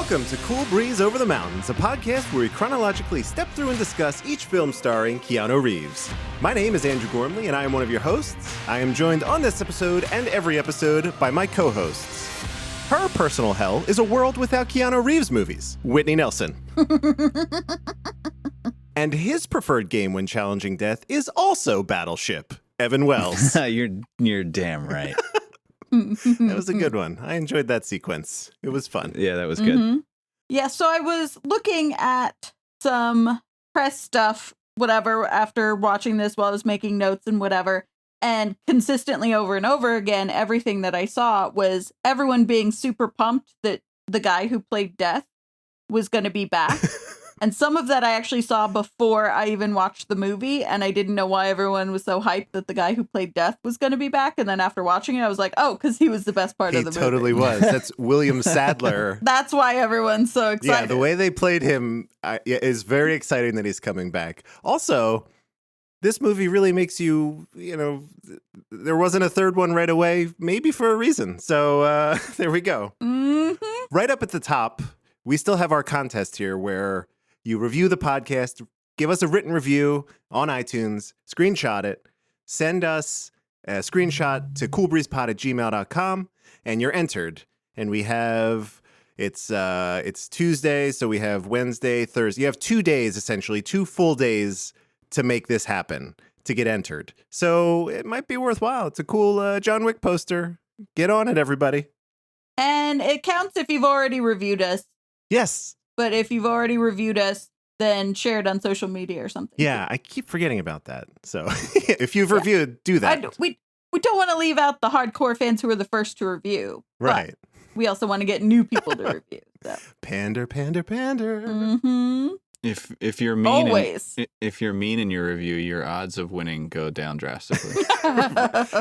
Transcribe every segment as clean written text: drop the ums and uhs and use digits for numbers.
Welcome to Cool Breeze Over the Mountains, a podcast where we chronologically step through and discuss each film starring Keanu Reeves. My name is Andrew Gormley, and I am one of your hosts. I am joined on this episode and every episode by my co-hosts. Her personal hell is a world without Keanu Reeves movies, Whitney Nelson. And his preferred game when challenging death is also Battleship, Evan Wells. You're damn right. That was a good one. I enjoyed that sequence. It was fun. Yeah, that was good. Mm-hmm. Yeah, so I was looking at some press stuff, whatever, after watching this while I was making notes and whatever. And consistently over and over again, everything that I saw was everyone being super pumped that the guy who played Death was going to be back. And some of that I actually saw before I even watched the movie, and I didn't know why everyone was so hyped that the guy who played Death was going to be back. And then after watching it, I was like, oh, because he was the best part of the movie. He totally was. That's William Sadler. That's why everyone's so excited. Yeah, the way they played him is very exciting that he's coming back. Also, this movie really makes you, there wasn't a third one right away, maybe for a reason. So there we go. Mm-hmm. Right up at the top, we still have our contest here where you review the podcast, give us a written review on iTunes, screenshot it, send us a screenshot to coolbreezepod@gmail.com, and you're entered. And we have, it's Tuesday, so we have Wednesday, Thursday. You have 2 days, essentially, 2 full days to make this happen, to get entered. So it might be worthwhile. It's a cool John Wick poster. Get on it, everybody. And it counts if you've already reviewed us. Yes. But if you've already reviewed us, then share it on social media or something. Yeah, I keep forgetting about that. So if you've reviewed, do that. We don't want to leave out the hardcore fans who are the first to review. Right. We also want to get new people to review. So. Pander, pander, pander. Mm-hmm. If you're mean, Always. if you're mean in your review, your odds of winning go down drastically.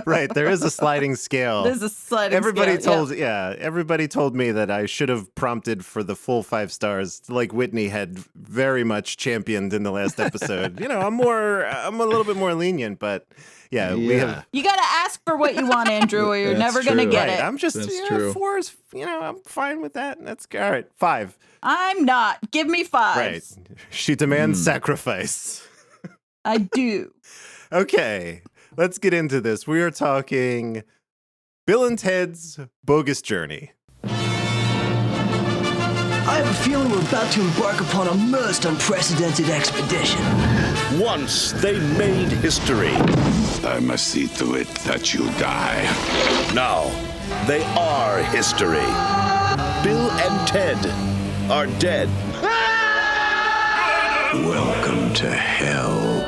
Right, there is a sliding scale. There's a sliding scale. Everybody told me that I should have prompted for the full 5 stars, like Whitney had very much championed in the last episode. I'm a little bit more lenient, but yeah. We have. You got to ask for what you want, Andrew, or you're never going to get it. I'm just, true. 4 is, I'm fine with that. That's all right. 5. I'm not. Give me 5. Right. She demands sacrifice. I do. Okay, let's get into this. We are talking Bill and Ted's Bogus Journey. I have a feeling we're about to embark upon a most unprecedented expedition. Once they made history. I must see to it that you die. Now, they are history. Bill and Ted are dead. Welcome to hell.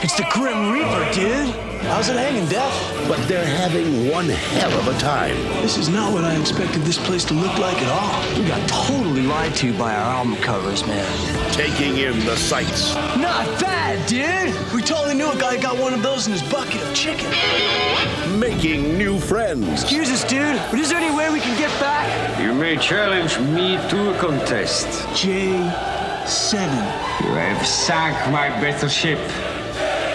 It's the Grim Reaper, dude. How's it hanging, Death? But they're having one hell of a time. This is not what I expected this place to look like at all. We got totally lied to by our album covers, man. Taking in the sights. Not bad, dude. We totally knew a guy got one of those in his bucket of chicken. Making new friends. Excuse us, dude, but is there any way we can get back? You may challenge me to a contest. J7. You have sunk my battleship.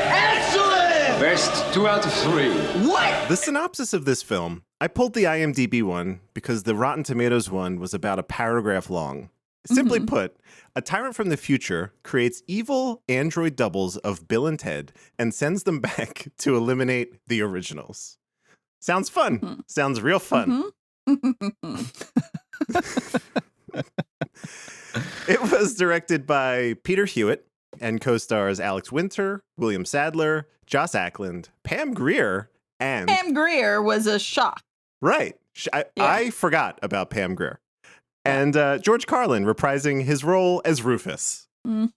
Excellent! Best 2 out of 3. What? The synopsis of this film, I pulled the IMDb one because the Rotten Tomatoes one was about a paragraph long. Simply put, a tyrant from the future creates evil android doubles of Bill and Ted and sends them back to eliminate the originals. Sounds fun. Mm-hmm. Sounds real fun. It was directed by Peter Hewitt and co-stars Alex Winter, William Sadler, Joss Ackland, Pam Grier, and... Pam Grier was a shock. Right. I forgot about Pam Grier. And George Carlin reprising his role as Rufus. Mm-hmm.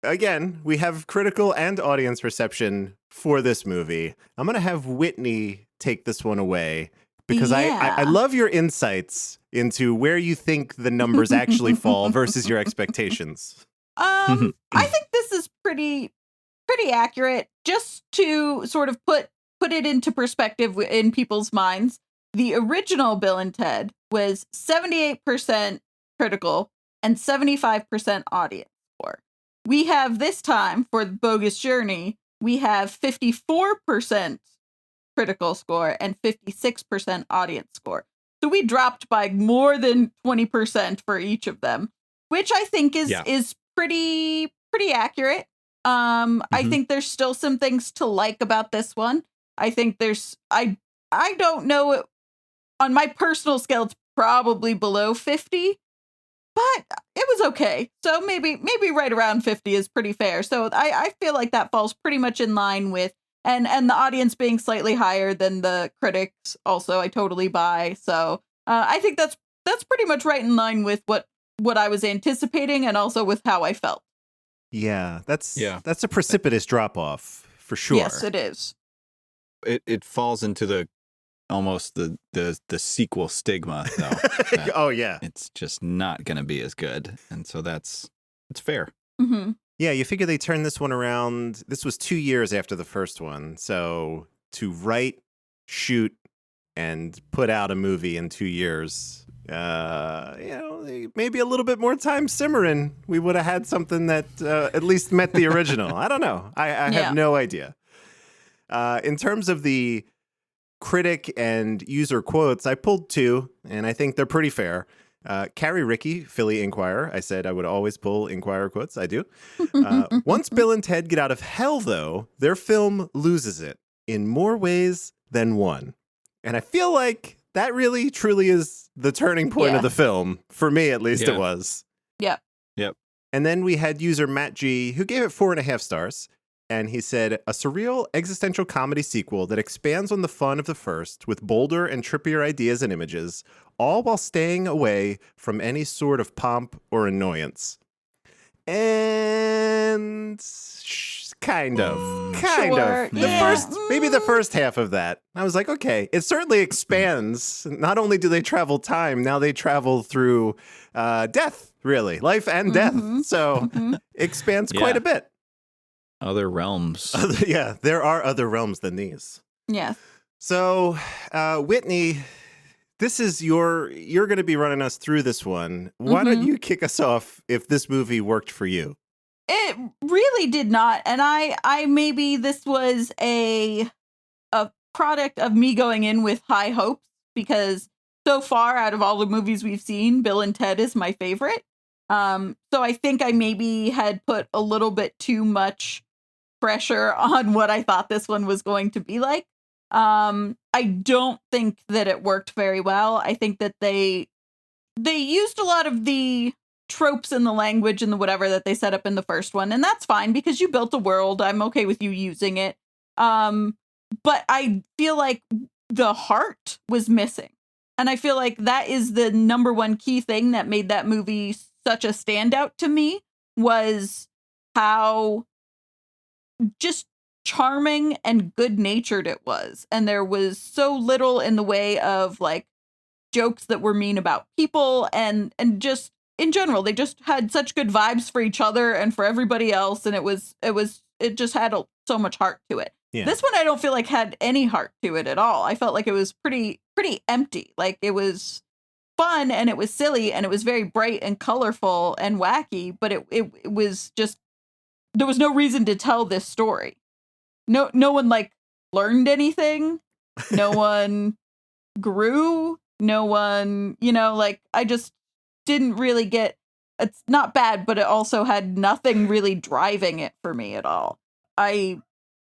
Again, we have critical and audience reception for this movie. I'm going to have Whitney take this one away because I love your insights into where you think the numbers actually fall versus your expectations. I think this is pretty accurate. Just to sort of put it into perspective in people's minds, the original Bill and Ted was 78% critical and 75% audience score. We have this time for the Bogus Journey, we have 54% critical score and 56% audience score. So we dropped by more than 20% for each of them, which I think is pretty accurate. I think there's still some things to like about this one. I think I don't know, on my personal scale, it's probably below 50, but it was okay. So maybe right around 50 is pretty fair. So I feel like that falls pretty much in line with, and the audience being slightly higher than the critics also, I totally buy. So I think that's pretty much right in line with what I was anticipating, and also with how I felt. Yeah, that's a precipitous drop off for sure. Yes, it is. It falls into the almost the sequel stigma, though. Oh yeah, it's just not going to be as good, and so it's fair. Mm-hmm. Yeah, you figure they turned this one around. This was 2 years after the first one, so to write, shoot, and put out a movie in 2 years, maybe a little bit more time simmering, we would have had something that at least met the original. I don't know. I have no idea. In terms of the critic and user quotes, I pulled 2, and I think they're pretty fair. Carrie Ricky, Philly Inquirer. I said I would always pull Inquirer quotes. I do. Once Bill and Ted get out of hell, though, their film loses it in more ways than one. And I feel like that really, truly is the turning point of the film. For me, at least, it was. Yep. And then we had user Matt G, who gave it 4.5 stars. And he said, a surreal existential comedy sequel that expands on the fun of the first with bolder and trippier ideas and images, all while staying away from any sort of pomp or annoyance. And kind of. Maybe the first half of that. I was like, okay, it certainly expands. Not only do they travel time, now they travel through death, really, life and death. So expands quite a bit. Other realms. There are other realms than these. Yeah. So, Whitney, this is you're going to be running us through this one. Why don't you kick us off if this movie worked for you? It really did not. And I maybe this was a product of me going in with high hopes, because so far out of all the movies we've seen, Bill and Ted is my favorite. So I think I maybe had put a little bit too much pressure on what I thought this one was going to be like. I don't think that it worked very well. I think that they used a lot of the tropes in the language and the whatever that they set up in the first one, and that's fine because you built a world. I'm okay with you using it. But I feel like the heart was missing. And I feel like that is the number one key thing that made that movie such a standout to me, was how just charming and good-natured it was. And there was so little in the way of like jokes that were mean about people, and just in general, they just had such good vibes for each other and for everybody else. And it just had so much heart to it. Yeah. This one I don't feel like had any heart to it at all. I felt like it was pretty empty. Like, it was fun and it was silly and it was very bright and colorful and wacky, but it was just, there was no reason to tell this story. No one like learned anything. No one grew. No one, like, I just didn't really get, it's not bad, but it also had nothing really driving it for me at all. I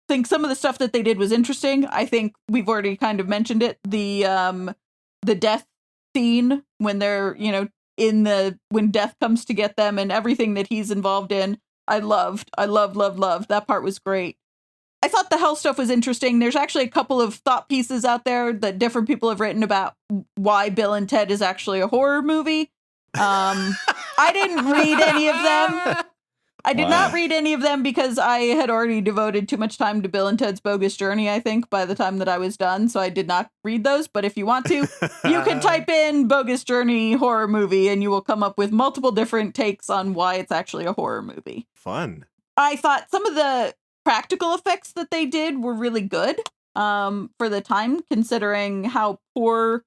think some of the stuff that they did was interesting. I think we've already kind of mentioned it. The death scene when they're, when death comes to get them and everything that he's involved in. I loved. That part was great. I thought the hell stuff was interesting. There's actually a couple of thought pieces out there that different people have written about why Bill and Ted is actually a horror movie. I didn't read any of them. I did not read any of them because I had already devoted too much time to Bill and Ted's Bogus Journey, I think, by the time that I was done. So I did not read those. But if you want to, you can type in Bogus Journey Horror Movie and you will come up with multiple different takes on why it's actually a horror movie. Fun. I thought some of the practical effects that they did were really good for the time, considering how poor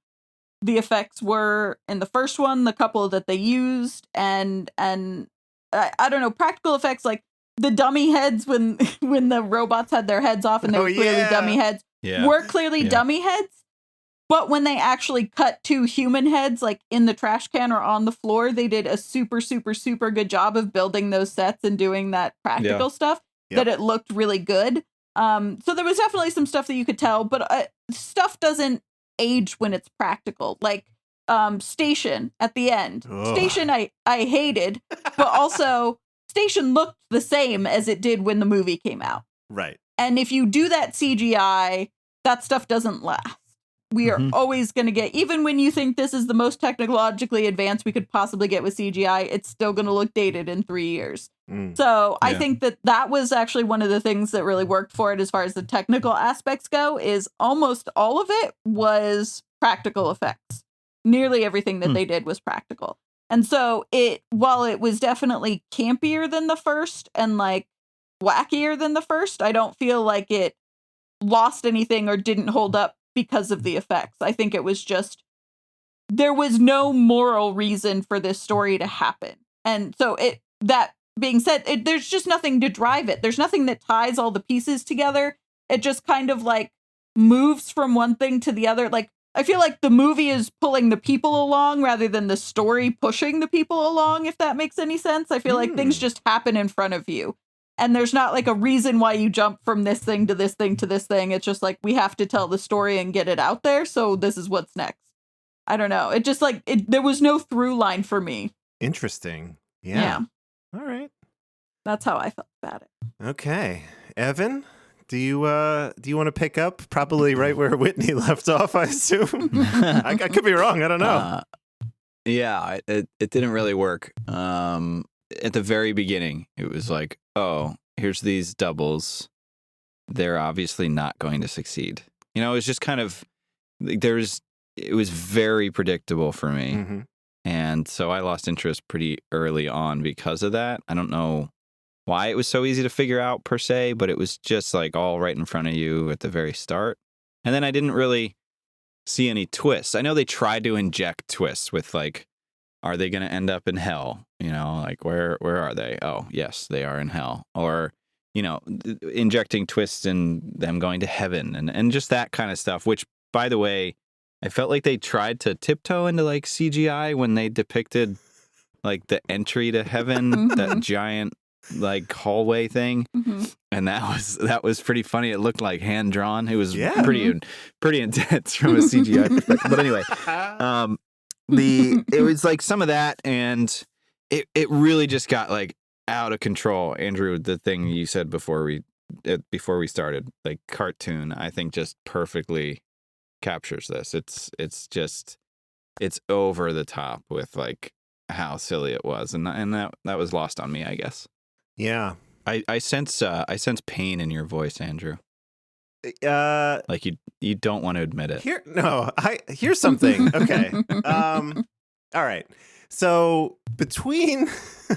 the effects were in the first one, the couple that they used, and I don't know, practical effects like the dummy heads when the robots had their heads off and they were clearly dummy heads were clearly dummy heads. But when they actually cut 2 human heads, like in the trash can or on the floor, they did a super, super, super good job of building those sets and doing that practical stuff that it looked really good. So there was definitely some stuff that you could tell, but stuff doesn't age when it's practical. Like Station at the end. Ugh. Station I hated, but also Station looked the same as it did when the movie came out. Right. And if you do that CGI, that stuff doesn't last. We are always going to get, even when you think this is the most technologically advanced we could possibly get with CGI, it's still going to look dated in 3 years. So I think that was actually one of the things that really worked for it as far as the technical aspects go, is almost all of it was practical effects. Nearly everything that they did was practical. And so while it was definitely campier than the first and like wackier than the first, I don't feel like it lost anything or didn't hold up because of the effects. I think it was just, there was no moral reason for this story to happen. And so that being said, there's just nothing to drive it. There's nothing that ties all the pieces together. It just kind of like moves from one thing to the other. Like, I feel like the movie is pulling the people along rather than the story pushing the people along, if that makes any sense. I feel like things just happen in front of you. And there's not like a reason why you jump from this thing to this thing to this thing. It's just like, we have to tell the story and get it out there. So this is what's next. I don't know. It just like, there was no through line for me. Interesting. Yeah. All right. That's how I felt about it. Okay. Evan, do you want to pick up probably right where Whitney left off, I assume? I could be wrong. I don't know. It didn't really work. At the very beginning, it was like, oh, here's these doubles. They're obviously not going to succeed. You know, it was just kind of, it was very predictable for me. Mm-hmm. And so I lost interest pretty early on because of that. I don't know why it was so easy to figure out per se, but it was just like all right in front of you at the very start. And then I didn't really see any twists. I know they tried to inject twists with like, are they going to end up in hell? You know, like where are they? Oh, yes, they are in hell. Or, you know, injecting twists in them going to heaven and just that kind of stuff, which, by the way, I felt like they tried to tiptoe into like CGI when they depicted like the entry to heaven, that giant like hallway thing. And that was pretty funny. It looked like hand drawn. It was pretty intense from a CGI perspective. But anyway, it was like some of that, and it really just got like out of control. Andrew, the thing you said before we started, like cartoon, I think just perfectly captures this. It's over the top with like how silly it was, and that was lost on me, I guess. Yeah. I sense pain in your voice, Andrew. Like you don't want to admit it. Here's something. Okay. All right. So between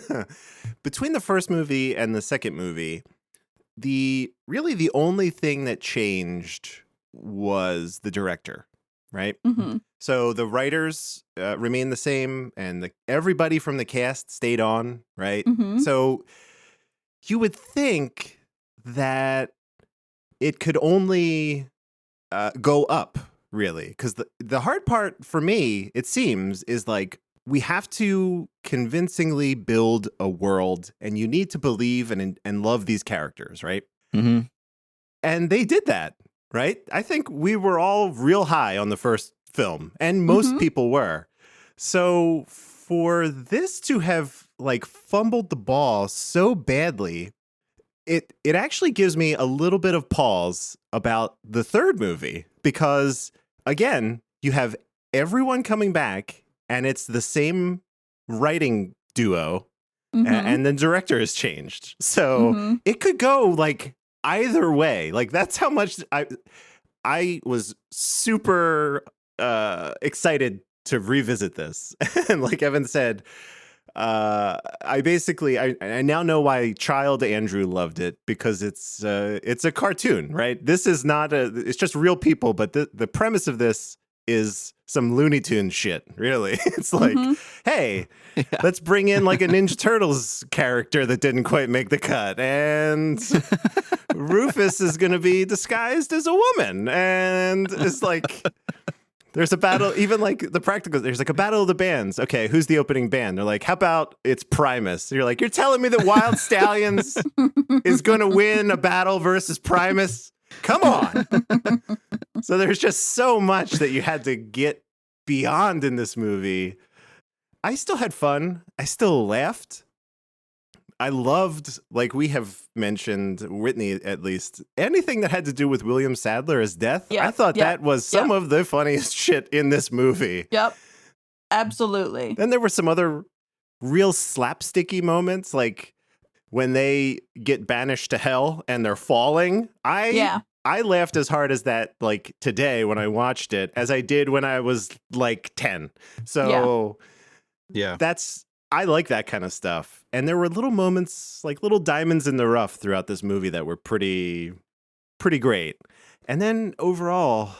the first movie and the second movie, the only thing that changed was the director, right? So the writers remained the same, and everybody from the cast stayed on, right? So you would think that it could only go up, really, because the hard part for me, it seems, is like we have to convincingly build a world, and you need to believe and love these characters, right? And they did that, right? I think we were all real high on the first film, and most people were. So for this to have like fumbled the ball so badly, it actually gives me a little bit of pause about the third movie, because again, you have everyone coming back and it's the same writing duo and the director has changed. So it could go like either way. Like that's how much I was super excited to revisit this. And like Evan said, I now know why child Andrew loved it, because it's a cartoon, right? This is not it's just real people, but the premise of this is some Looney Tunes shit, really. It's like, hey, let's bring in like a Ninja Turtles character that didn't quite make the cut, and Rufus is going to be disguised as a woman, and it's like There's a battle, even like the practical, there's like a battle of the bands. Okay, who's the opening band? They're like, how about it's Primus? You're like, you're telling me that Wild Stallions is going to win a battle versus Primus? Come on. So there's just so much that you had to get beyond in this movie. I still had fun. I still laughed. I loved, like we have mentioned, Whitney at least, anything that had to do with William Sadler's death. Yeah, I thought yeah, that was some of the funniest shit in this movie. Yep. Absolutely. Then there were some other real slapsticky moments, like when they get banished to hell and they're falling. I laughed as hard as that, like today when I watched it, as I did when I was like 10. So Yeah. I like that kind of stuff. And there were little moments, like little diamonds in the rough throughout this movie that were pretty great. And then overall,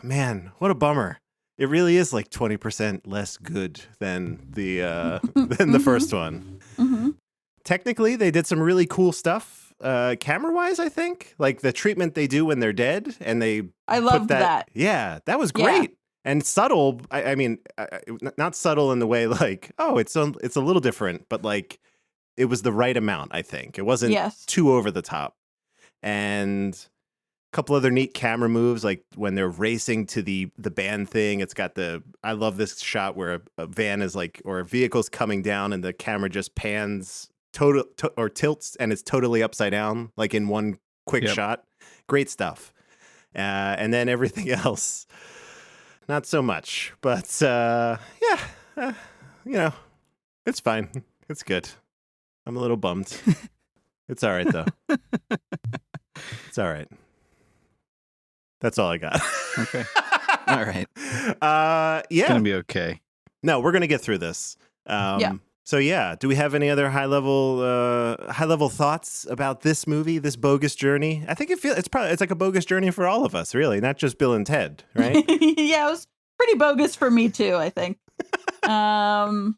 man, what a bummer. It really is like 20% less good than the first one. Mm-hmm. Technically, they did some really cool stuff, camera-wise, I think. Like the treatment they do when they're dead, and I loved that. Yeah, that was great. And subtle, I mean, not subtle in the way like, oh, it's a little different, but like it was the right amount, I think. It wasn't too over the top. And a couple other neat camera moves, like when they're racing to the band thing. It's got I love this shot where a van is like, or a vehicle's coming down and the camera just pans or tilts and it's totally upside down, like in one quick shot. Great stuff. And then everything else. Not so much, but it's fine. It's good. I'm a little bummed. It's all right, though. It's all right. That's all I got. Okay. All right. It's going to be okay. No, we're going to get through this. So, do we have any other high level thoughts about this movie, this Bogus Journey? I think it's like a bogus journey for all of us, really, not just Bill and Ted, right? Yeah, it was pretty bogus for me too, I think. No,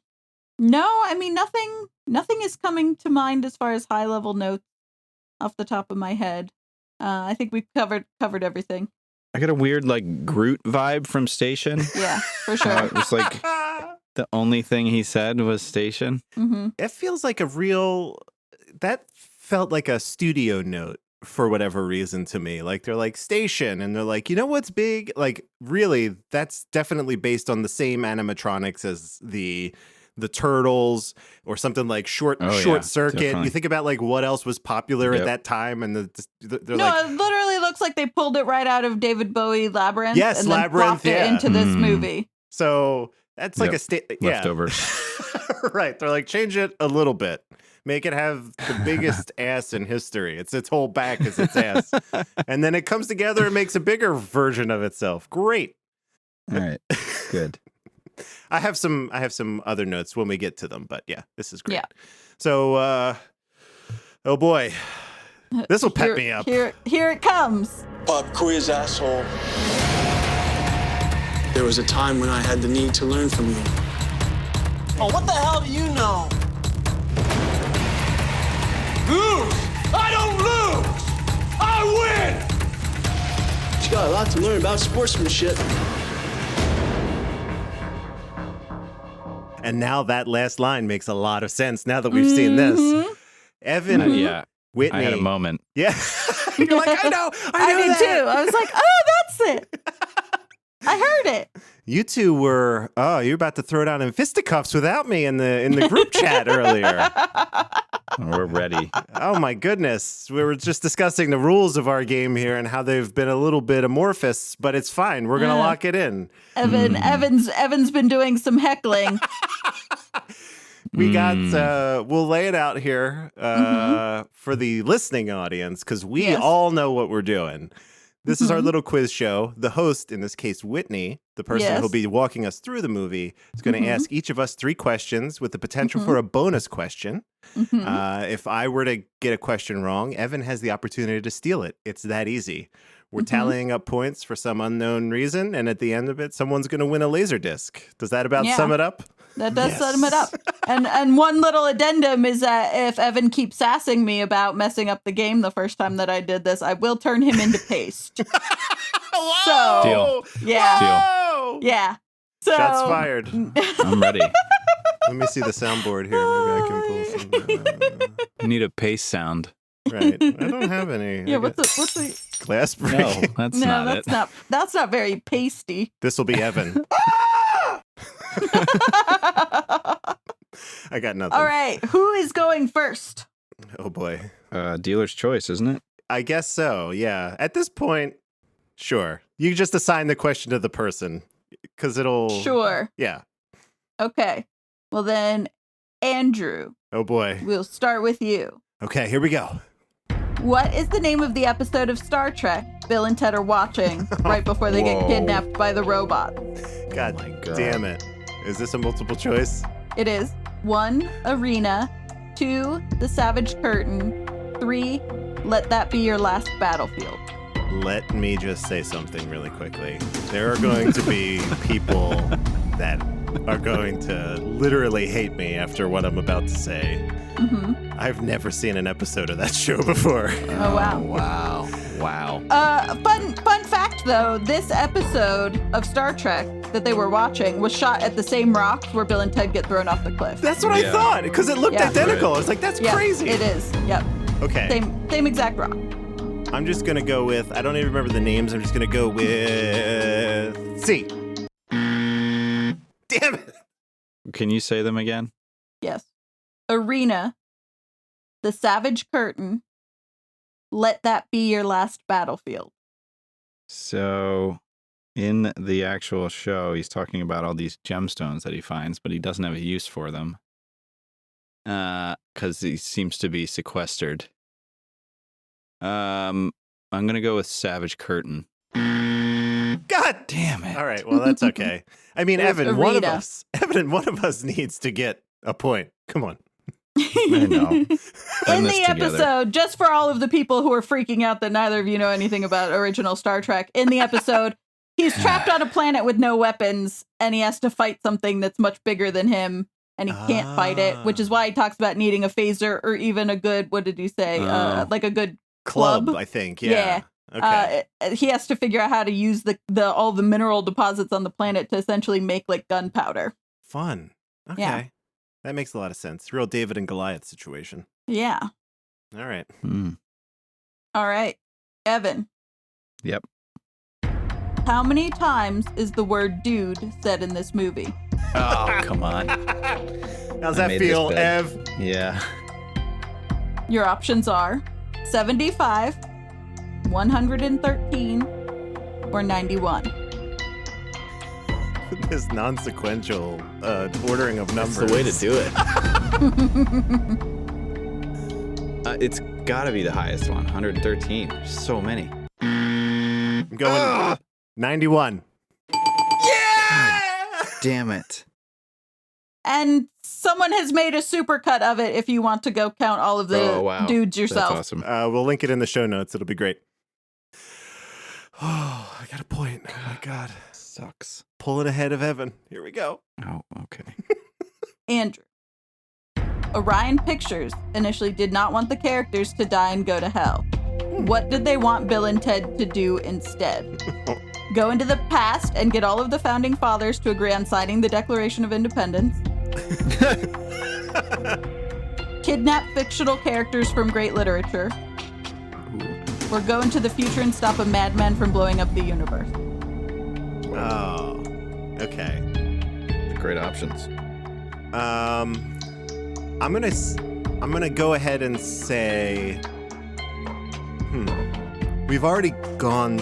I mean nothing is coming to mind as far as high level notes off the top of my head. I think we've covered everything. I got a weird like Groot vibe from Station. Yeah, for sure. It was like the only thing he said was Station. Mm-hmm. It feels like that felt like a studio note for whatever reason to me. Like they're like Station and they're like, you know what's big? Like really, that's definitely based on the same animatronics as the Turtles or something like Short Circuit. Definitely. You think about like what else was popular at that time and they're like, it literally looks like they pulled it right out of David Bowie Labyrinth and then Labyrinth, plopped it into this movie. So that's like leftovers. Right. They're like, change it a little bit. Make it have the biggest ass in history. Its whole back is its ass. And then it comes together and makes a bigger version of itself. Great. All right. Good. I have some other notes when we get to them, but yeah, this is great. Yeah. So oh boy. This will pep me up. Here it comes. Pop quiz, asshole. There was a time when I had the need to learn from you. Oh, what the hell do you know? Lose! I don't lose! I win! You got a lot to learn about sportsmanship. And now that last line makes a lot of sense now that we've seen this. Evan, Whitney. I had a moment. Yeah. You're like, I know. I did that. too. I was like, oh, that's it. I heard it. You two were, you're about to throw down in fisticuffs without me in the group chat earlier. We're ready. Oh my goodness. We were just discussing the rules of our game here and how they've been a little bit amorphous, but it's fine. We're going to lock it in. Evan's been doing some heckling. We got, we'll lay it out here for the listening audience because we all know what we're doing. This is our little quiz show. The host, in this case, Whitney, the person who'll be walking us through the movie, is going to ask each of us 3 questions with the potential for a bonus question. If I were to get a question wrong, Evan has the opportunity to steal it. It's that easy. We're tallying up points for some unknown reason, and at the end of it, someone's going to win a laser disc. Does that about sum it up? That does sum it up. And one little addendum is that if Evan keeps sassing me about messing up the game the first time that I did this, I will turn him into paste. Whoa! So, Deal. yeah. Whoa! no. Yeah. So Shots fired. I'm ready. Let me see the soundboard here. Maybe I can pull some. I need a pace sound. Right. I don't have any. Yeah, I what's got the glass No, breaking? that's No, not that's it. not very pasty. This will be Evan. I got nothing. All right, who is going first? Oh boy. Dealer's choice, isn't it? I guess so. Yeah. At this point, sure. You just assign the question to the person because it'll. Sure. Yeah. Okay. Well then, Andrew, Oh boy. we'll start with you. Okay, here we go. What is the name of the episode of Star Trek Bill and Ted are watching right before they get Whoa. kidnapped by the robot? God, my God. damn it. Is this a multiple choice? It is 1. Arena, 2. The Savage Curtain, 3. Let That Be Your Last Battlefield. Let me just say something really quickly. There are going to be people that are going to literally hate me after what I'm about to say. Mm-hmm. I've never seen an episode of that show before. Oh, wow. Wow. Fun fact though, this episode of Star Trek that they were watching was shot at the same rocks where Bill and Ted get thrown off the cliff. That's what I Yeah. thought, because it looked Yeah. identical. I was like, that's Yep, crazy. It is. Yep. Okay. Same exact rock. I'm just going to go with, I don't even remember the names. I'm just going to go with C. Damn it. Can you say them again? Yes. Arena, The Savage Curtain, Let That Be Your Last Battlefield. So, in the actual show, he's talking about all these gemstones that he finds, but he doesn't have a use for them because he seems to be sequestered. I'm gonna go with Savage Curtain. God Damn it! All right, well, that's okay. I mean, It was Evan, one of Arena. us needs to get a point. Come on. I know. In Putting this the together. episode, just for all of the people who are freaking out that neither of you know anything about original Star Trek, in the episode, he's trapped on a planet with no weapons and he has to fight something that's much bigger than him and he can't fight it, which is why he talks about needing a phaser or even a good, what did he say? Like a good Club, club. I think. Yeah. Yeah. Okay. He has to figure out how to use the all the mineral deposits on the planet to essentially make like gunpowder. Fun. Okay. Yeah. That makes a lot of sense. Real David and Goliath situation. Yeah. All right. All right. Evan. Yep. How many times is the word dude said in this movie? Oh, come on. How's I that made this feel, bet. Ev? Yeah. Your options are 75, 113, or 91. This non-sequential ordering of numbers. That's the way to do it. It's got to be the highest one, 113. There's so many. I'm going 91. Yeah! Damn it. And someone has made a supercut of it if you want to go count all of the Oh, wow. dudes yourself. That's awesome. We'll link it in the show notes. It'll be great. Oh, I got a point. Oh, my God. Sucks. Pulling ahead of Evan. Here we go. Oh, okay. Andrew. Orion Pictures initially did not want the characters to die and go to hell. What did they want Bill and Ted to do instead? Go into the past and get all of the founding fathers to agree on signing the Declaration of Independence. Kidnap fictional characters from great literature. Or go into the future and stop a madman from blowing up the universe. Oh, okay. Great options. I'm gonna go ahead and say, we've already gone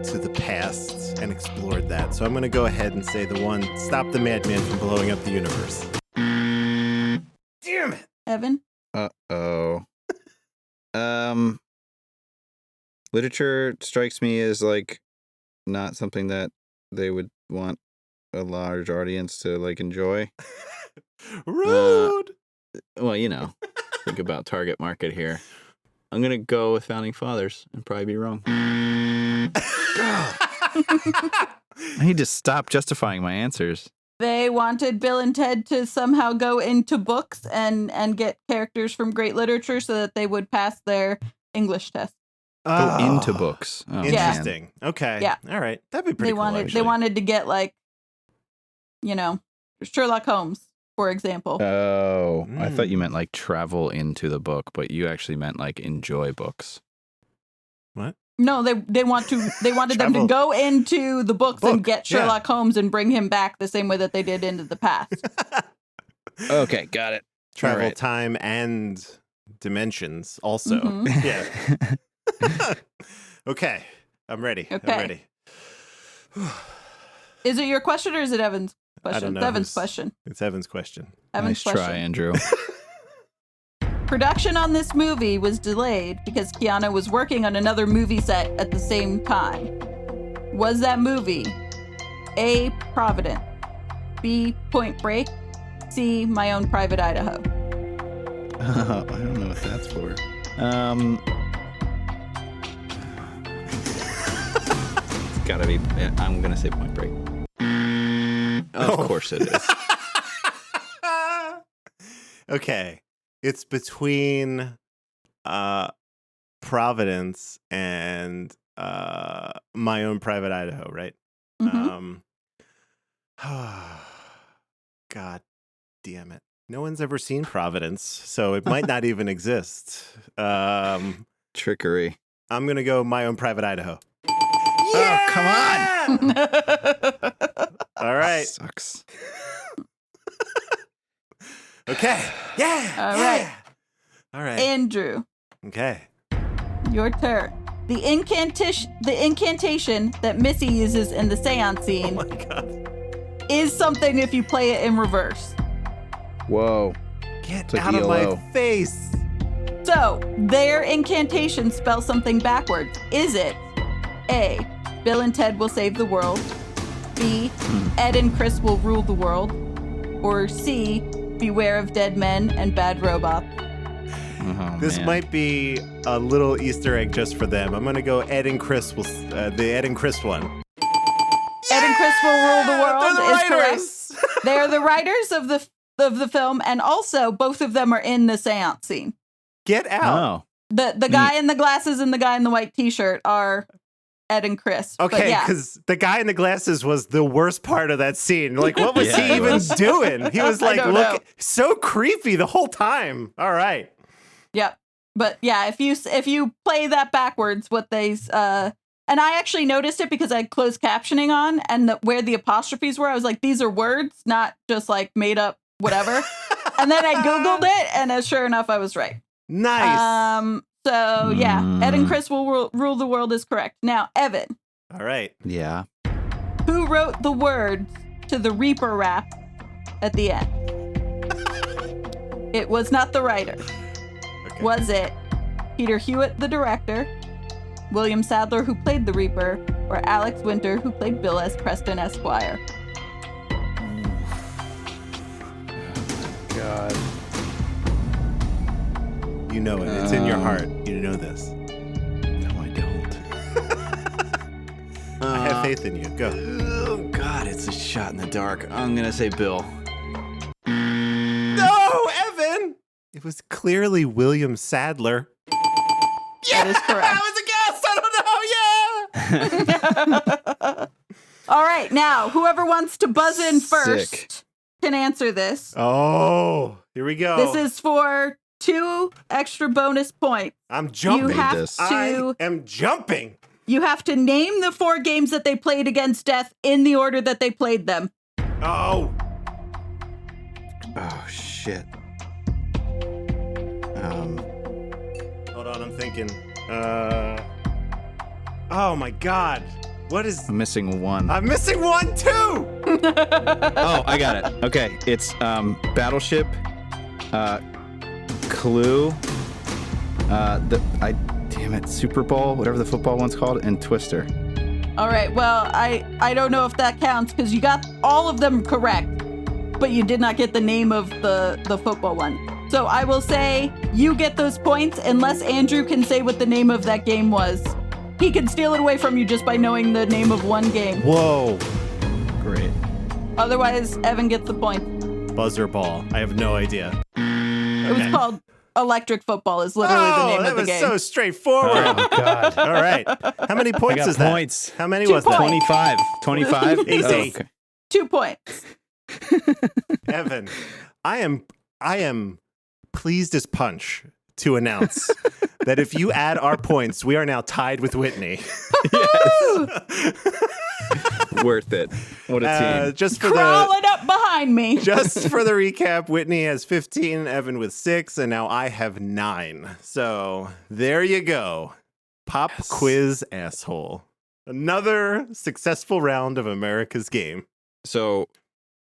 to the past and explored that, so I'm gonna go ahead and say the one, stop the madman from blowing up the universe. Damn it! Evan? Uh-oh. Literature strikes me as like not something that they would want a large audience to like enjoy. Rude. Well, you know, think about target market here. I'm gonna go with founding fathers and probably be wrong. I need to stop justifying my answers. They wanted Bill and Ted to somehow go into books and get characters from great literature so that they would pass their English test. Go into books. Oh, Interesting. Okay. Yeah. All right. That'd be pretty They cool. wanted actually. they wanted to get like Sherlock Holmes, for example. Oh, I thought you meant like travel into the book, but you actually meant like enjoy books. What? No, they wanted them to Travel. go into the books and Book, get Sherlock Holmes and bring him back the same way that they did into the past. Okay, got it. Travel, All right. time, and dimensions also. Mhm. Yeah. Okay. I'm ready. Okay. I'm ready. Is it your question or is it Evan's question? I don't know. It's Evan's Who's- question. It's Evan's question. Evan's Nice question. try, Andrew. Production on this movie was delayed because Keanu was working on another movie set at the same time. Was that movie A. Providence, B. Point Break, C. My Own Private Idaho? I don't know what that's for. It's gotta be. I'm gonna say Point Break. Of course it is. Okay. It's between Providence and My Own Private Idaho, right? Mhm. God damn it. No one's ever seen Providence, so it might not even exist. Trickery. I'm going to go My Own Private Idaho. Oh, come on. All right. Sucks. Okay. Yeah. All yeah. right. All right. Andrew, Okay. your turn. The incantation that Missy uses in the seance Oh scene my God. is something if you play it in reverse. Whoa. Get It's like out of my ELO. face. So, their incantation spells something backwards. Is it A, Bill and Ted will save the world, B, Ed and Chris will rule the world, or C, beware of dead men and bad robots? Oh, This man. might be a little Easter egg just for them. I'm gonna go Ed and Chris will the Ed and Chris one. Ed and Chris will rule the world They're the is correct. writers. They are the writers of the film, and also both of them are in the seance scene. Get out. Oh. The guy in the glasses and the guy in the white t-shirt are Ed and Chris. But Okay, yeah. because the guy in the glasses was the worst part of that scene. Like, what was Yeah, he he even was. doing? He was I like, don't know. so creepy the whole time. All right. Yep. But yeah, if you play that backwards, what they and I actually noticed it because I had closed captioning on, and where the apostrophes were, I was like, these are words, not just like made up whatever. And then I Googled it, and sure enough, I was right. Nice. So yeah, Ed and Chris will rule the world is correct. Now, Evan, All right. Yeah. who wrote the words to the Reaper rap at the end? It was not the writer. Okay. Was it Peter Hewitt, the director, William Sadler, who played the Reaper, or Alex Winter, who played Bill as Preston Esquire? God. You know it. It's in your heart. You know this. No, I don't. I have faith in you. Go. Oh, God, it's a shot in the dark. I'm going to say Bill. No, Evan. It was clearly William Sadler. That is correct. That was a guess. I don't know. Yeah. All right, now, whoever wants to buzz in first Sick. can answer this. Oh, here we go. This is for 2 extra bonus points. I'm jumping. You have this. to I am jumping. you have to name the 4 games that they played against death in the order that they played them. Oh. Oh, shit. Hold on, I'm thinking. Oh my God. What is? I'm missing one. I'm missing one too. Oh, I got it. Okay, it's Battleship, Clue, damn it, Super Bowl, whatever the football one's called, and Twister. All right, well, I don't know if that counts because you got all of them correct, but you did not get the name of the football one. So I will say you get those points unless Andrew can say what the name of that game was. He can steal it away from you just by knowing the name of one game. Whoa. Great. Otherwise, Evan gets the point. Buzzer ball. I have no idea. It was called Electric Football is literally the name that of the was game. so straightforward. Oh, God. All right. How many points got is that? points. How many 2 was that? points. 25. 25? Easy. Oh, okay. 2 points. Evan, I am pleased as punch to announce that if you add our points, we are now tied with Whitney. Worth it. What a team. Just for Crawling up behind me. Just for the recap, Whitney has 15, Evan with 6, and now I have 9. So there you go. Pop quiz asshole. Another successful round of America's Game. So,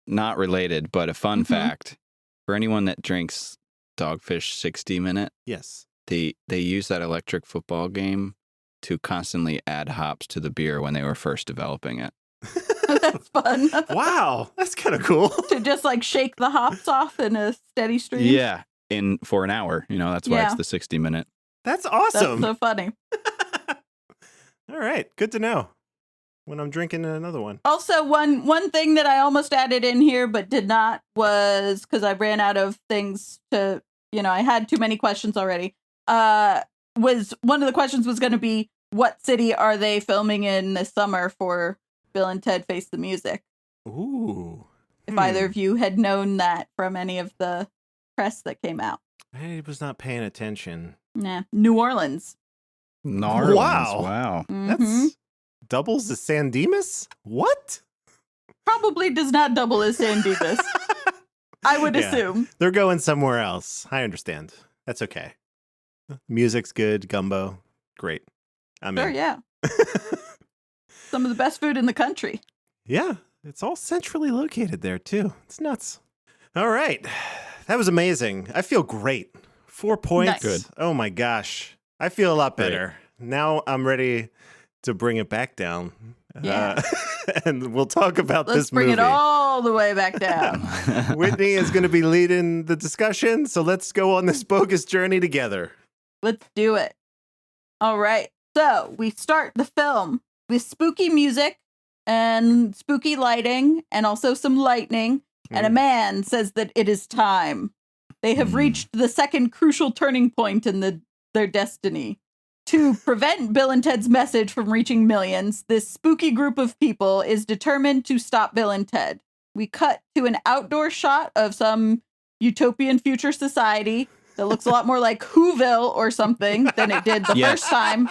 not related, but a fun fact. For anyone that drinks Dogfish 60 Minute, Yes. they use that electric football game to constantly add hops to the beer when they were first developing it. That's fun. Wow, that's kind of cool. To just like shake the hops off in a steady stream. Yeah, for an hour. That's why it's the 60 minute. That's That's awesome. so funny. All right, good to know when I'm drinking another one. Also, one thing that I almost added in here but did not was because I ran out of things to, I had too many questions already. Was one of the questions was going to be, what city are they filming in this summer for Bill and Ted Face the Music? Ooh. If either of you had known that from any of the press that came out. I was not paying attention. Nah, New Orleans. Gnarly. Wow. Wow. Mhm. That's doubles as San Dimas? What? Probably does not double as San Dimas. I would Yeah. assume. They're going somewhere else. I understand. That's okay. Music's good. Gumbo. Great. I'm Sure, in. yeah. Some of the best food in the country. Yeah. It's all centrally located there, too. It's nuts. All right. That was amazing. I feel great. 4 points. Nice. Good. Oh, my gosh. I feel a lot Great. better. Now I'm ready to bring it back down. Yeah. And we'll talk about Let's this bring movie. it all the way back down. Whitney is going to be leading the discussion, so let's go on this bogus journey together. Let's do it. All right. So we start the film with spooky music and spooky lighting and also some lightning. And a man says that it is time. They have reached the second crucial turning point in their destiny. To prevent Bill and Ted's message from reaching millions, this spooky group of people is determined to stop Bill and Ted. We cut to an outdoor shot of some utopian future society that looks a lot more like Whoville or something than it did the Yes. first time.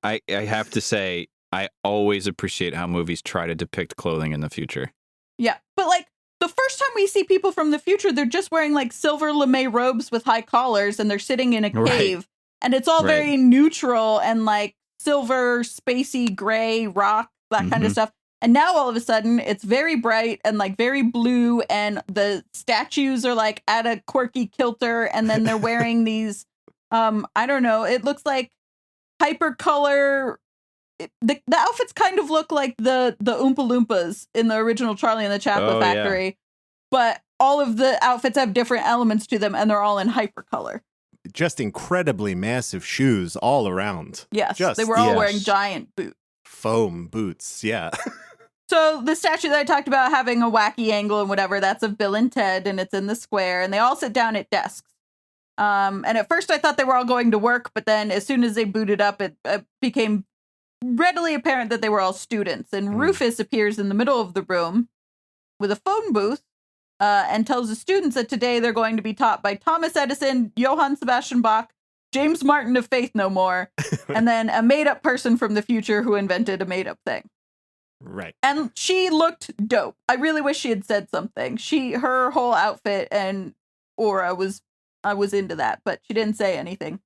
I have to say, I always appreciate how movies try to depict clothing in the future. Yeah, but like the first time we see people from the future, they're just wearing like silver lame robes with high collars and they're sitting in a Right. cave. And it's all Right. very neutral and like silver, spacey, gray, rock, that kind of Mhm. stuff. And now all of a sudden it's very bright and like very blue, and the statues are like at a quirky kilter, and then they're wearing these I don't know, it looks like hypercolor. The outfits kind of look like the Oompa Loompas in the original Charlie and the Chocolate Oh, yeah. Factory, but all of the outfits have different elements to them, and they're all in hypercolor. Just incredibly massive shoes all around. Yes, Just they were all yes. wearing giant boots. Foam boots. Yeah. So the statue that I talked about having a wacky angle and whatever, that's of Bill and Ted, and it's in the square, and they all sit down at desks. And at first I thought they were all going to work, but then as soon as they booted up, it became readily apparent that they were all students. And Rufus appears in the middle of the room with a phone booth and tells the students that today they're going to be taught by Thomas Edison, Johann Sebastian Bach, James Martin of Faith No More, and then a made-up person from the future who invented a made-up thing. Right. And she looked dope. I really wish she had said something. Her whole outfit and aura I was into that, but she didn't say anything.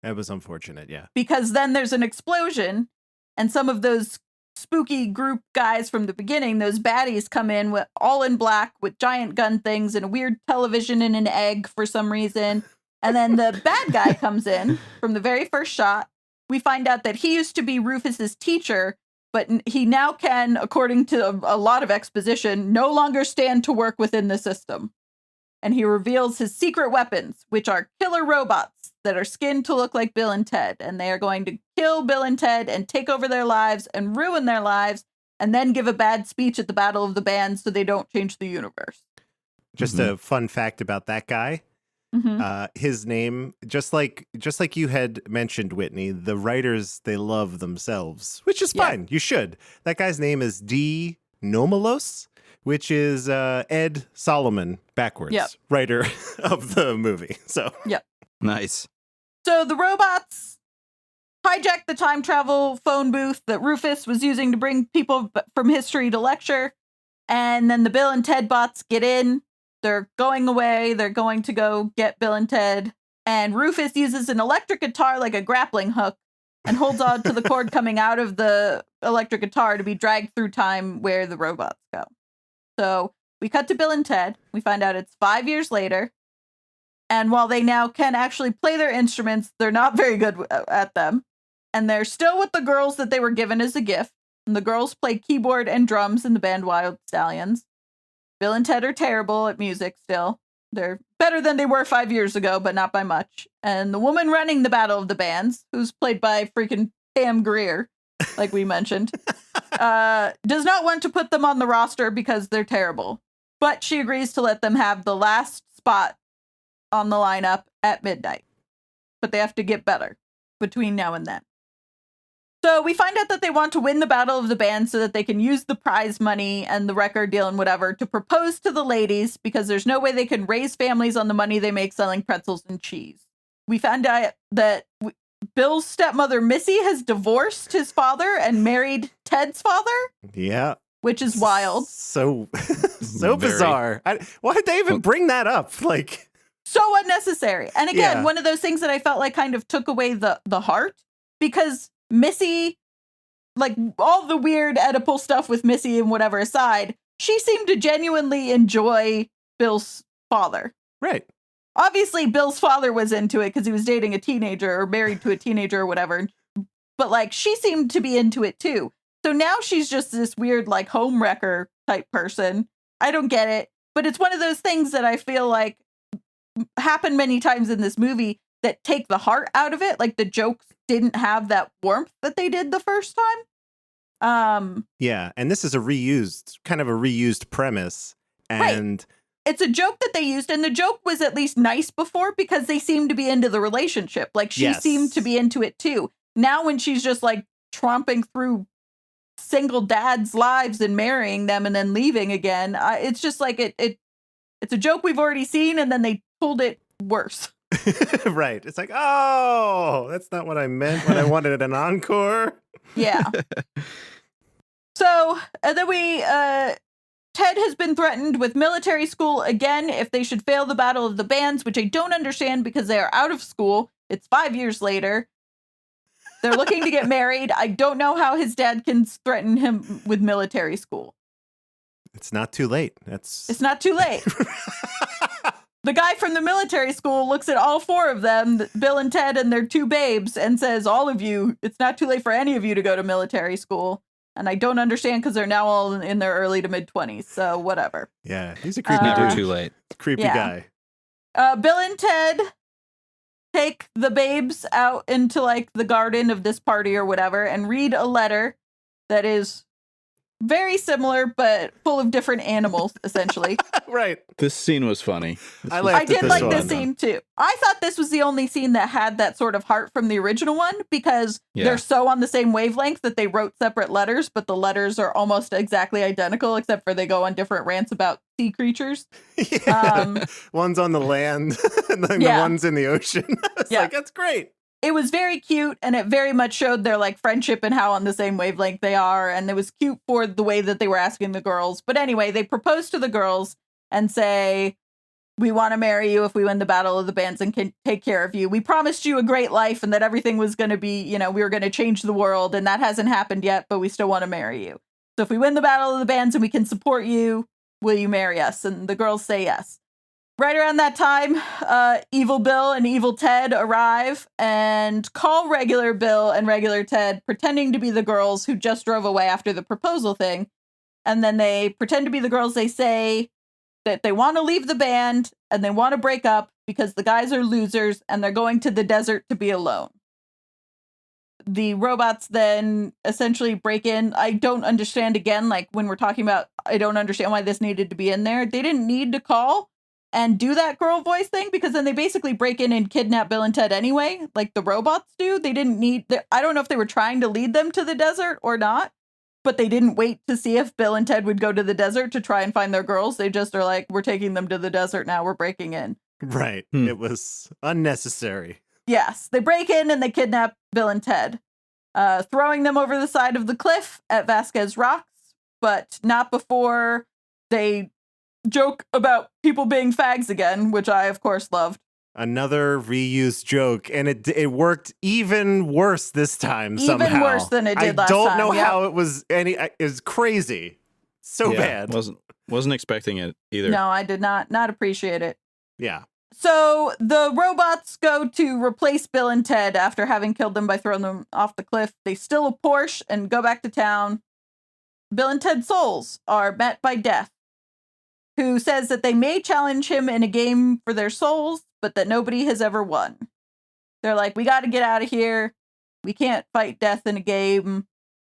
That was unfortunate. Yeah. Because then there's an explosion, and some of those spooky group guys from the beginning, those baddies, come in with all in black with giant gun things and a weird television and an egg for some reason. And then the bad guy comes in from the very first shot. We find out that he used to be Rufus's teacher, but he now can, according to a lot of exposition, no longer stand to work within the system. And he reveals his secret weapons, which are killer robots that are skinned to look like Bill and Ted. And they are going to kill Bill and Ted and take over their lives and ruin their lives, and then give a bad speech at the Battle of the Bands so they don't change the universe. Just a fun fact about that guy. His name, just like you had mentioned, Whitney, the writers, they love themselves, which is Yeah. fine. You should. That guy's name is D. Nomalos, which is Ed Solomon backwards, Yep. writer of the movie. So Nice. So the robots hijack the time travel phone booth that Rufus was using to bring people from history to lecture. And then the Bill and Ted bots get in. They're going away. They're going to go get Bill and Ted. And Rufus uses an electric guitar like a grappling hook and holds on to the cord coming out of the electric guitar to be dragged through time where the robots go. So we cut to Bill and Ted. We find out it's 5 years later. And while they now can actually play their instruments, they're not very good at them. And they're still with the girls that they were given as a gift. And the girls play keyboard and drums in the band Wild Stallions. Bill and Ted are terrible at music still. They're better than they were 5 years ago, but not by much. And the woman running the Battle of the Bands, who's played by freaking Pam Grier, like we mentioned, does not want to put them on the roster because they're terrible. But she agrees to let them have the last spot on the lineup at midnight. But they have to get better between now and then. So we find out that they want to win the Battle of the Bands so that they can use the prize money and the record deal and whatever to propose to the ladies because there's no way they can raise families on the money they make selling pretzels and cheese. We found out that Bill's stepmother, Missy, has divorced his father and married Ted's father. Yeah. Which is wild. So bizarre. Why did they even bring that up? Like, so unnecessary. And again, one of those things that I felt like kind of took away the heart because Missy, like all the weird Oedipal stuff with Missy and whatever aside, she seemed to genuinely enjoy Bill's father. Right. Obviously, Bill's father was into it because he was dating a teenager or married to a teenager or whatever. But like, she seemed to be into it too. So now she's just this weird, like, homewrecker type person. I don't get it. But it's one of those things that I feel like happen many times in this movie that take the heart out of it. Like the jokes didn't have that warmth that they did the first time. Yeah, and this is a reused premise. And right. It's a joke that they used, and the joke was at least nice before because they seemed to be into the relationship. Like she seemed to be into it too. Now when she's just like tromping through single dads' lives and marrying them and then leaving again, it's just like it's a joke we've already seen, and then they pulled it worse. Right. It's like, oh, that's not what I meant when I wanted an encore. Yeah. So, and then Ted has been threatened with military school again if they should fail the Battle of the Bands, which I don't understand because they are out of school. It's 5 years later. They're looking to get married. I don't know how his dad can threaten him with military school. It's not too late. It's not too late. The guy from the military school looks at all four of them, Bill and Ted and their two babes, and says, all of you, it's not too late for any of you to go to military school. And I don't understand because they're now all in their early to mid-20s, so whatever. Yeah, he's a creepy Never dude. too late. Creepy guy. Bill and Ted take the babes out into like the garden of this party or whatever and read a letter that is very similar but full of different animals, essentially. Right. This scene was funny. I did like this scene too. I thought this was the only scene that had that sort of heart from the original one because they're so on the same wavelength that they wrote separate letters, but the letters are almost exactly identical except for they go on different rants about sea creatures. Yeah. One's on the land and then the one's in the ocean. It's like, that's great. It was very cute, and it very much showed their like friendship and how on the same wavelength they are. And it was cute for the way that they were asking the girls. But anyway, they propose to the girls and say, we want to marry you if we win the Battle of the Bands and can take care of you. We promised you a great life and that everything was going to be, we were going to change the world. And that hasn't happened yet, but we still want to marry you. So if we win the Battle of the Bands and we can support you, will you marry us? And the girls say yes. Right around that time, Evil Bill and Evil Ted arrive and call regular Bill and regular Ted, pretending to be the girls who just drove away after the proposal thing. And then they pretend to be the girls. They say that they want to leave the band and they want to break up because the guys are losers and they're going to the desert to be alone. The robots then essentially break in. I don't understand again, like when we're talking about, I don't understand why this needed to be in there. They didn't need to call and do that girl voice thing because then they basically break in and kidnap Bill and Ted anyway, like the robots do. They didn't need, I don't know if they were trying to lead them to the desert or not, but they didn't wait to see if Bill and Ted would go to the desert to try and find their girls. They just are like, we're taking them to the desert now. We're breaking in. Right. It was unnecessary. Yes, they break in and they kidnap Bill and Ted, throwing them over the side of the cliff at Vasquez Rocks, but not before they joke about people being fags again, which I, of course, loved. Another reused joke, and it worked even worse this time somehow. Even worse than it did last time. I don't know how it was it was crazy. So bad. Wasn't expecting it either. No, I did not appreciate it. Yeah. So the robots go to replace Bill and Ted after having killed them by throwing them off the cliff. They steal a Porsche and go back to town. Bill and Ted's souls are met by Death, who says that they may challenge him in a game for their souls, but that nobody has ever won. They're like, we got to get out of here. We can't fight Death in a game.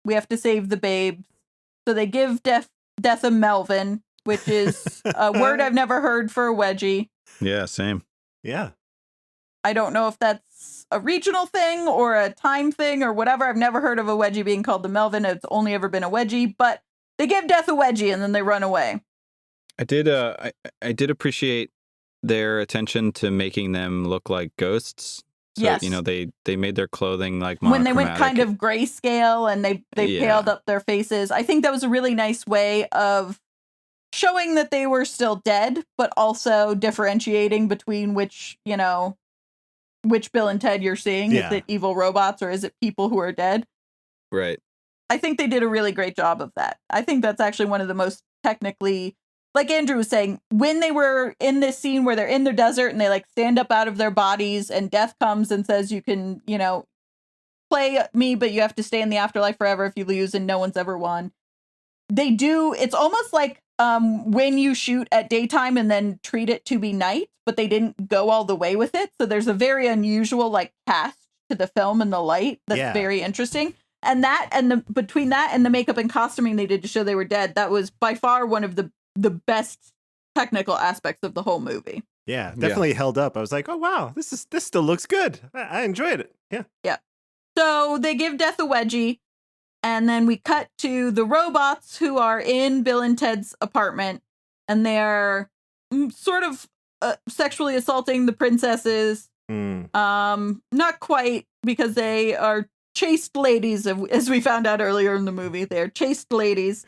We have to save the babes. So they give Death a Melvin, which is a word I've never heard for a wedgie. Yeah, same. Yeah. I don't know if that's a regional thing or a time thing or whatever. I've never heard of a wedgie being called the Melvin. It's only ever been a wedgie, but they give Death a wedgie and then they run away. I did appreciate their attention to making them look like ghosts. So, yes. They made their clothing like monochromatic. When they went kind of grayscale and they paled up their faces. I think that was a really nice way of showing that they were still dead, but also differentiating between which Bill and Ted you're seeing. Yeah. Is it evil robots or is it people who are dead? Right. I think they did a really great job of that. I think that's actually one of the most technically, like Andrew was saying, when they were in this scene where they're in the desert and they like stand up out of their bodies and Death comes and says, you can, play me, but you have to stay in the afterlife forever if you lose and no one's ever won. They do. It's almost like when you shoot at daytime and then treat it to be night, but they didn't go all the way with it. So there's a very unusual like cast to the film and the light that's very interesting. And between that and the makeup and costuming they did to show they were dead, that was by far one of the best technical aspects of the whole movie. Yeah, definitely held up. I was like, oh wow, this still looks good. I enjoyed it. Yeah. Yeah. So they give Death a wedgie, and then we cut to the robots who are in Bill and Ted's apartment, and they're sort of sexually assaulting the princesses. Not quite, because they are chaste ladies, as we found out earlier in the movie. They're chaste ladies.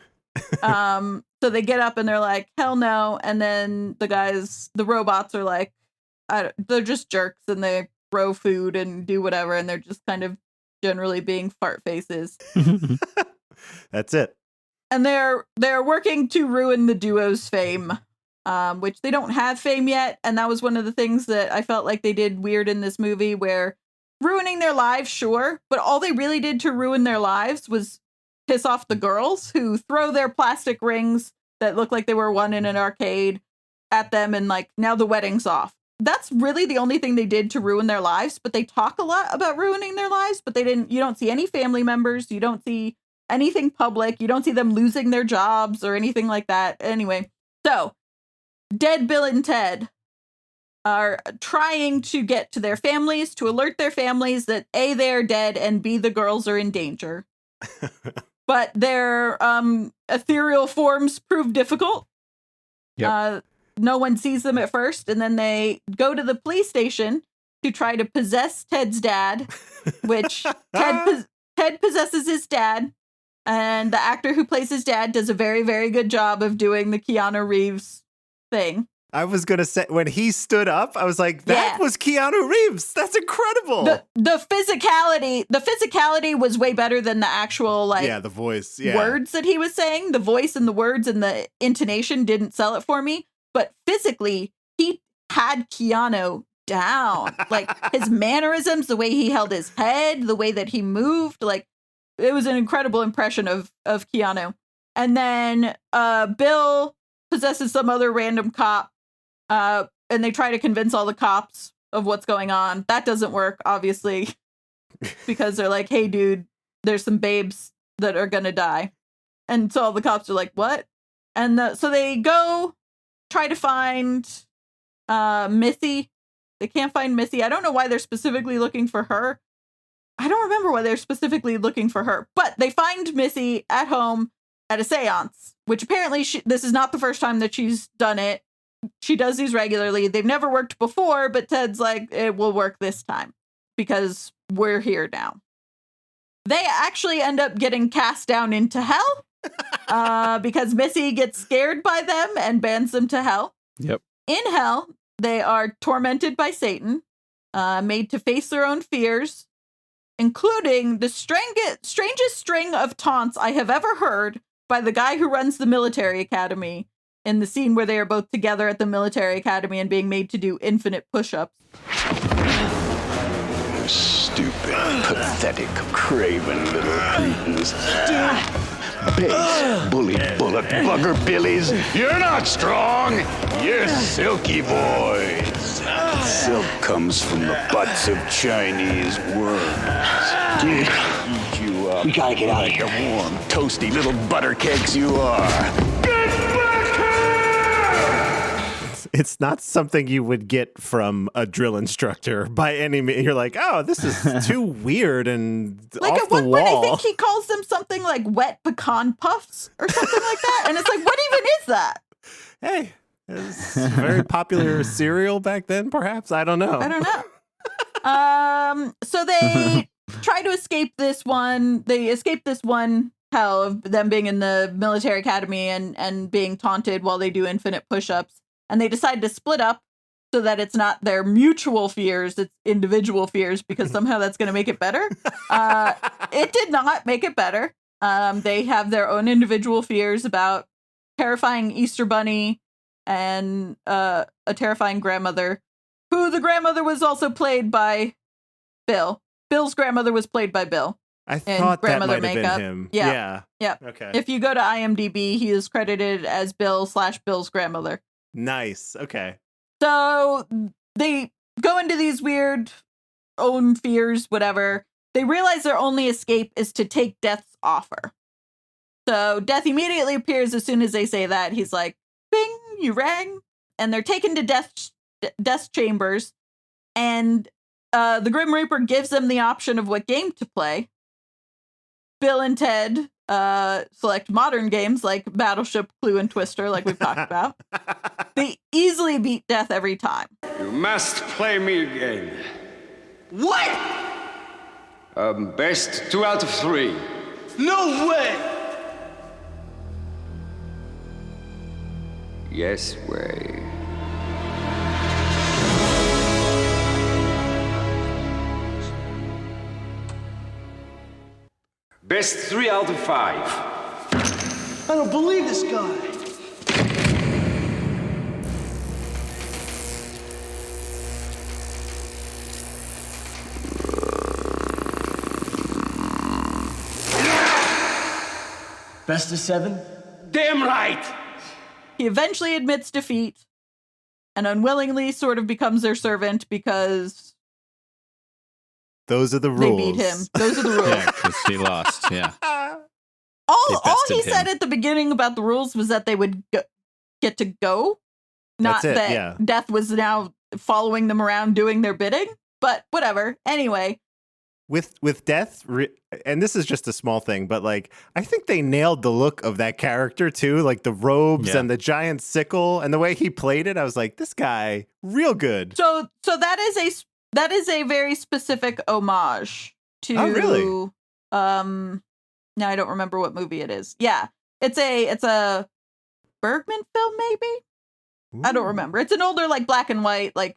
So they get up and they're like, hell no. And then the robots are like, they're just jerks and they throw food and do whatever. And they're just kind of generally being fart faces. That's it. And they're working to ruin the duo's fame, which they don't have fame yet. And that was one of the things that I felt like they did weird in this movie, where ruining their lives, sure, but all they really did to ruin their lives was piss off the girls, who throw their plastic rings that look like they were won in an arcade at them, and like, now the wedding's off. That's really the only thing they did to ruin their lives, but they talk a lot about ruining their lives, but you don't see any family members, you don't see anything public, you don't see them losing their jobs or anything like that. Anyway, so dead Bill and Ted are trying to get to their families, to alert their families that A, they're dead, and B, the girls are in danger. But their ethereal forms prove difficult. Yep. No one sees them at first, and then they go to the police station to try to possess Ted's dad, which Ted possesses his dad, and the actor who plays his dad does a very, very good job of doing the Keanu Reeves thing. I was going to say, when he stood up, I was like, that was Keanu Reeves. That's incredible. The physicality was way better than the actual, the voice, words that he was saying. The voice and the words and the intonation didn't sell it for me. But physically, he had Keanu down. Like, his mannerisms, the way he held his head, the way that he moved, like, it was an incredible impression of Keanu. And then Bill possesses some other random cop. And they try to convince all the cops of what's going on. That doesn't work, obviously, because they're like, hey, dude, there's some babes that are going to die. And so all the cops are like, what? And so they go try to find Missy. They can't find Missy. I don't know why they're specifically looking for her. I don't remember why they're specifically looking for her, but they find Missy at home at a seance, which apparently this is not the first time that she's done it. She does these regularly. They've never worked before, but Ted's like, it will work this time because we're here now. They actually end up getting cast down into hell because Missy gets scared by them and bans them to hell. Yep. In hell, they are tormented by Satan, made to face their own fears, including the strangest string of taunts I have ever heard by the guy who runs the military academy in the scene where they are both together at the military academy and being made to do infinite push-ups. Stupid, pathetic, craven little cretins. Base, bully, bullet, bugger billies. You're not strong. You're silky boys. Silk comes from the butts of Chinese worms. Eat you up. We gotta get out of here. Warm, toasty little butter cakes you are. It's not something you would get from a drill instructor by any means. You're like, oh, this is too weird and like off at the one wall. point, I think he calls them something like wet pecan puffs or something like that. And it's like, what even is that? Hey, it's a very popular cereal back then, perhaps. I don't know. I don't know. So they try to escape this one. They escape this one hell of them being in the military academy and being taunted while they do infinite push-ups. And they decide to split up so that it's not their mutual fears, it's individual fears, because somehow that's going to make it better. It did not make it better. They have their own individual fears about terrifying Easter Bunny and a terrifying grandmother, who the grandmother was also played by Bill. Bill's grandmother was played by Bill. I thought that grandmother might have makeup. been him. Yeah. Okay. If you go to IMDb, he is credited as Bill's grandmother. Nice. Okay. So they go into these weird own fears, whatever. They realize their only escape is to take Death's offer. So Death immediately appears as soon as they say that. He's like, bing, you rang. And they're taken to Death's chambers. And the Grim Reaper gives them the option of what game to play. Bill and Ted select modern games like Battleship, Clue, and Twister, like we've talked about. They easily beat Death every time. You must play me again. What? Best 2 out of 3. No way! Yes way. Best 3 out of 5. I don't believe this guy. Best of 7? Damn right! He eventually admits defeat and unwillingly sort of becomes their servant because Those are the they rules. beat him. Those are the rules. Yeah, because he lost. Yeah. All bested he him. said at the beginning about the rules was that they would get to go, not That's it, that yeah. Death was now following them around doing their bidding. But whatever. Anyway, With Death, and this is just a small thing, but like I think they nailed the look of that character too, like the robes Yeah. and the giant sickle and the way he played it. I was like, this guy, real good. so that is a very specific homage to. Oh, really? Now I don't remember what movie it is. Yeah, it's a Bergman film, maybe. I don't remember. It's an older, like black and white, like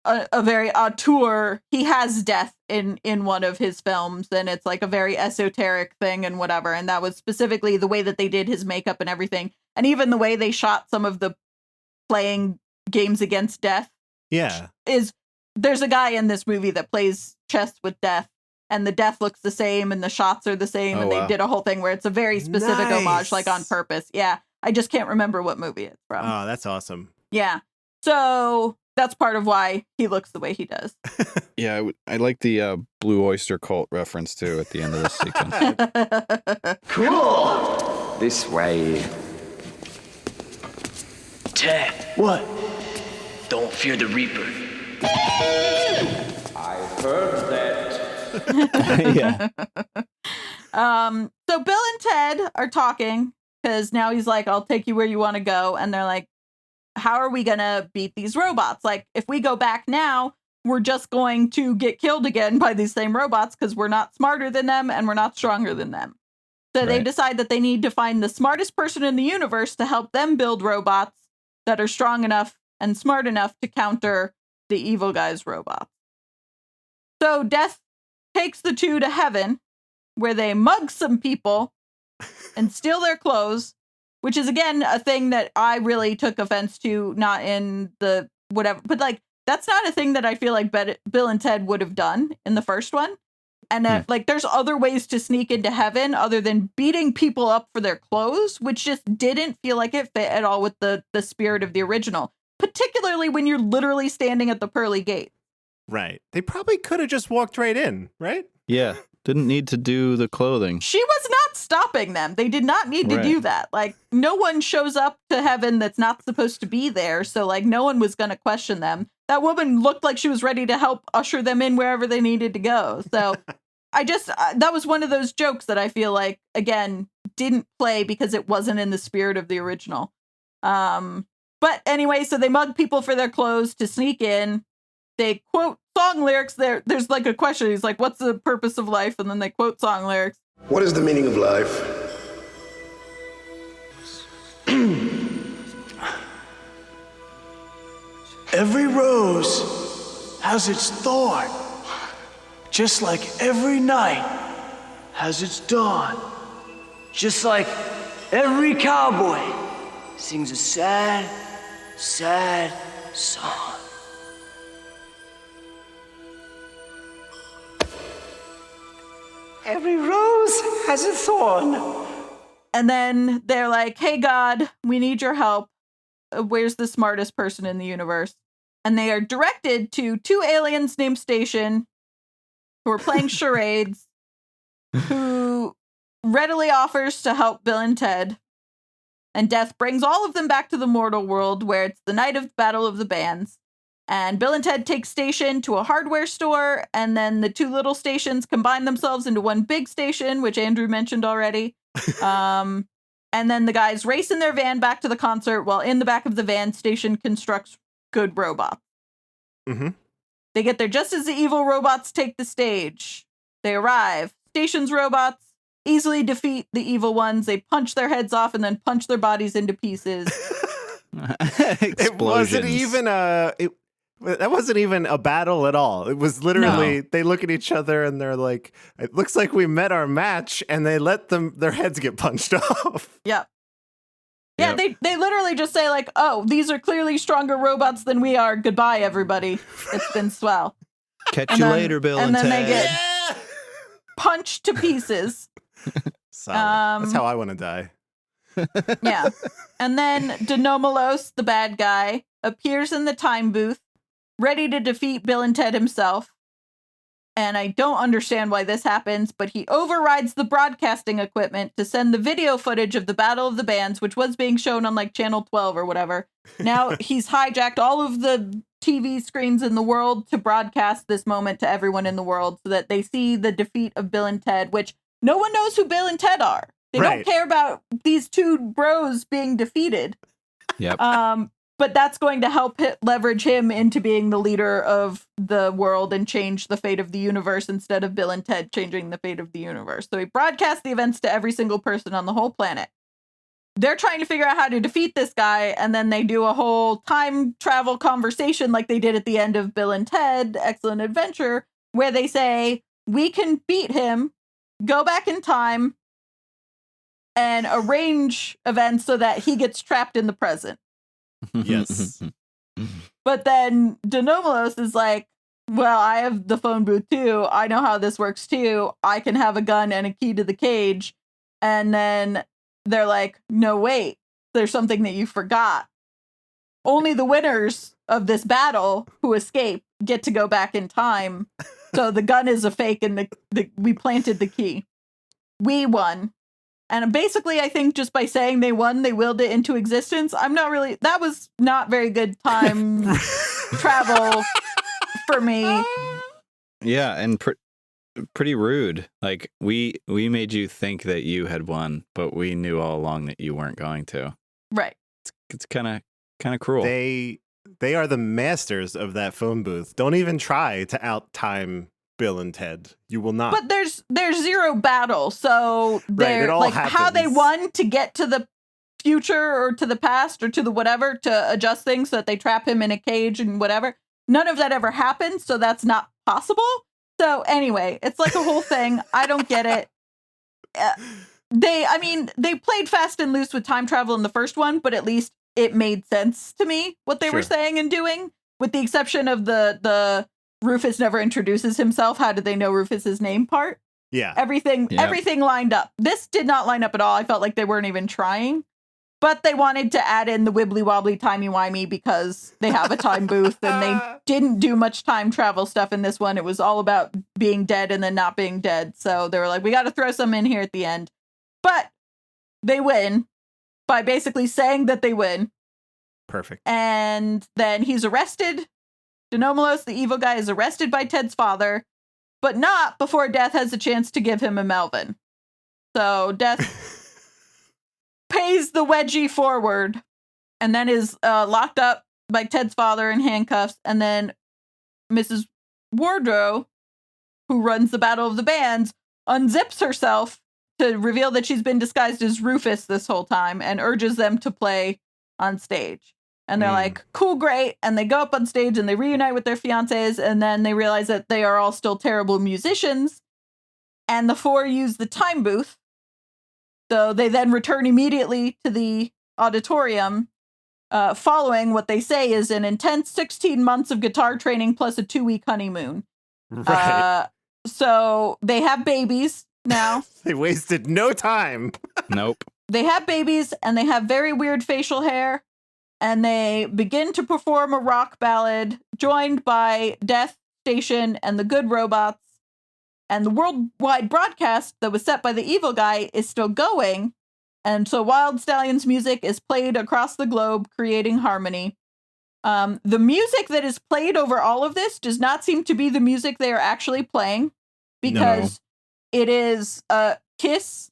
a very auteur. He has Death in one of his films, and it's like a very esoteric thing and whatever. And that was specifically the way that they did his makeup and everything, and even the way they shot some of the playing games against Death. Yeah. Is there's a guy in this movie that plays chess with Death, and the Death looks the same, and the shots are the same, Oh, and they wow. did a whole thing where it's a very specific Nice. homage, like on purpose. Yeah, I just can't remember what movie it's from. Oh, that's awesome. Yeah. So that's part of why he looks the way he does. Yeah, I like the Blue Oyster Cult reference too at the end of this sequence. Cool! This way. Ted. What? Don't fear the Reaper. I've heard that. Yeah. So Bill and Ted are talking because now he's like, I'll take you where you want to go. And they're like, how are we going to beat these robots? Like, if we go back now, we're just going to get killed again by these same robots because we're not smarter than them and we're not stronger than them. So they Right. decide that they need to find the smartest person in the universe to help them build robots that are strong enough and smart enough to counter the evil guy's robots. So Death takes the two to heaven, where they mug some people and steal their clothes, which is, again, a thing that I really took offense to, not in the whatever, but like, that's not a thing that I feel like Bill and Ted would have done in the first one. And like, there's other ways to sneak into heaven other than beating people up for their clothes, which just didn't feel like it fit at all with the spirit of the original, particularly when you're literally standing at the pearly gate. Right. They probably could have just walked right in, right? Yeah. Didn't need to do the clothing. She was not stopping them. They did not need to Right. do that. Like, no one shows up to heaven that's not supposed to be there. So, like, no one was going to question them. That woman looked like she was ready to help usher them in wherever they needed to go. So, that was one of those jokes that I feel like, again, didn't play because it wasn't in the spirit of the original. But anyway, so they mug people for their clothes to sneak in. They quote song lyrics. There's like a question. He's like, what's the purpose of life? And then they quote song lyrics. What is the meaning of life? Every rose has its thorn, just like every night has its dawn. Just like every cowboy sings a sad, sad song. Every rose has a thorn. And then they're like, hey, God, we need your help. Where's the smartest person in the universe? And they are directed to two aliens named Station who are playing charades, who readily offers to help Bill and Ted. And Death brings all of them back to the mortal world where it's the night of Battle of the Bands. And Bill and Ted take Station to a hardware store, and then the two little stations combine themselves into one big station, which Andrew mentioned already. And then the guys race in their van back to the concert, while in the back of the van, Station constructs good robots. Mm-hmm. They get there just as the evil robots take the stage. They arrive. Station's robots easily defeat the evil ones. They punch their heads off and then punch their bodies into pieces. It wasn't even that wasn't even a battle at all. It was literally They look at each other and they're like, it looks like we met our match, and they let their heads get punched off. Yep. Yeah, they literally just say like, oh, these are clearly stronger robots than we are. Goodbye, everybody. It's been swell. Catch you later, Bill and Ted. And then they get punched to pieces. Solid. That's how I want to die. Yeah. And then Denomalos, the bad guy, appears in the time booth, ready to defeat Bill and Ted himself. And I don't understand why this happens, but he overrides the broadcasting equipment to send the video footage of the Battle of the Bands, which was being shown on like Channel 12 or whatever. Now he's hijacked all of the TV screens in the world to broadcast this moment to everyone in the world so that they see the defeat of Bill and Ted, which no one knows who Bill and Ted are. They don't care about these two bros being defeated. Yep. But that's going to help leverage him into being the leader of the world and change the fate of the universe instead of Bill and Ted changing the fate of the universe. So he broadcasts the events to every single person on the whole planet. They're trying to figure out how to defeat this guy, and then they do a whole time travel conversation like they did at the end of Bill and Ted, Excellent Adventure, where they say, we can beat him, go back in time, and arrange events so that he gets trapped in the present. Yes. But then Denomalos is like, well, I have the phone booth too. I know how this works too. I can have a gun and a key to the cage. And then they're like, no, wait, there's something that you forgot. Only the winners of this battle who escape get to go back in time. So the gun is a fake and we planted the key. We won. And basically, I think just by saying they won, they willed it into existence. That was not very good time travel for me. Yeah, and pretty rude. Like we made you think that you had won, but we knew all along that you weren't going to. Right. It's kind of cruel. They are the masters of that phone booth. Don't even try to outtime Bill and Ted. You will not. But there's zero battle, so they're it all like how they happens. won to get to the future or to the past or to the whatever to adjust things so that they trap him in a cage and whatever. None of that ever happened, so that's not possible. So anyway, it's like a whole thing. I don't get it. They played fast and loose with time travel in the first one, but at least it made sense to me what they were Sure. saying and doing, with the exception of the Rufus never introduces himself. How did they know Rufus's name part? Yeah. Everything lined up. This did not line up at all. I felt like they weren't even trying. But they wanted to add in the wibbly wobbly timey wimey because they have a time booth and they didn't do much time travel stuff in this one. It was all about being dead and then not being dead. So they were like, we got to throw some in here at the end. But they win by basically saying that they win. Perfect. And then he's arrested. Denomalos, the evil guy, is arrested by Ted's father, but not before Death has a chance to give him a Melvin. So Death pays the wedgie forward and then is locked up by Ted's father in handcuffs. And then Mrs. Wardrow, who runs the Battle of the Bands, unzips herself to reveal that she's been disguised as Rufus this whole time and urges them to play on stage. And they're like, cool, great. And they go up on stage and they reunite with their fiancés. And then they realize that they are all still terrible musicians. And the four use the time booth. So they then return immediately to the auditorium, following what they say is an intense 16 months of guitar training plus a 2-week honeymoon. Right. So they have babies now. They wasted no time. Nope. They have babies and they have very weird facial hair. And they begin to perform a rock ballad joined by Death, Station, and the Good Robots. And the worldwide broadcast that was set by the evil guy is still going. And so Wild Stallion's music is played across the globe, creating harmony. The music that is played over all of this does not seem to be the music they are actually playing, because it is a Kiss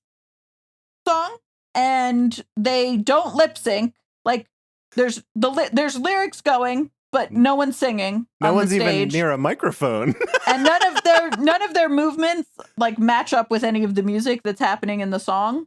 song and they don't lip sync. Like there's lyrics going, but no one's singing. No on one's the even stage. near a microphone. And none of their movements like match up with any of the music that's happening in the song.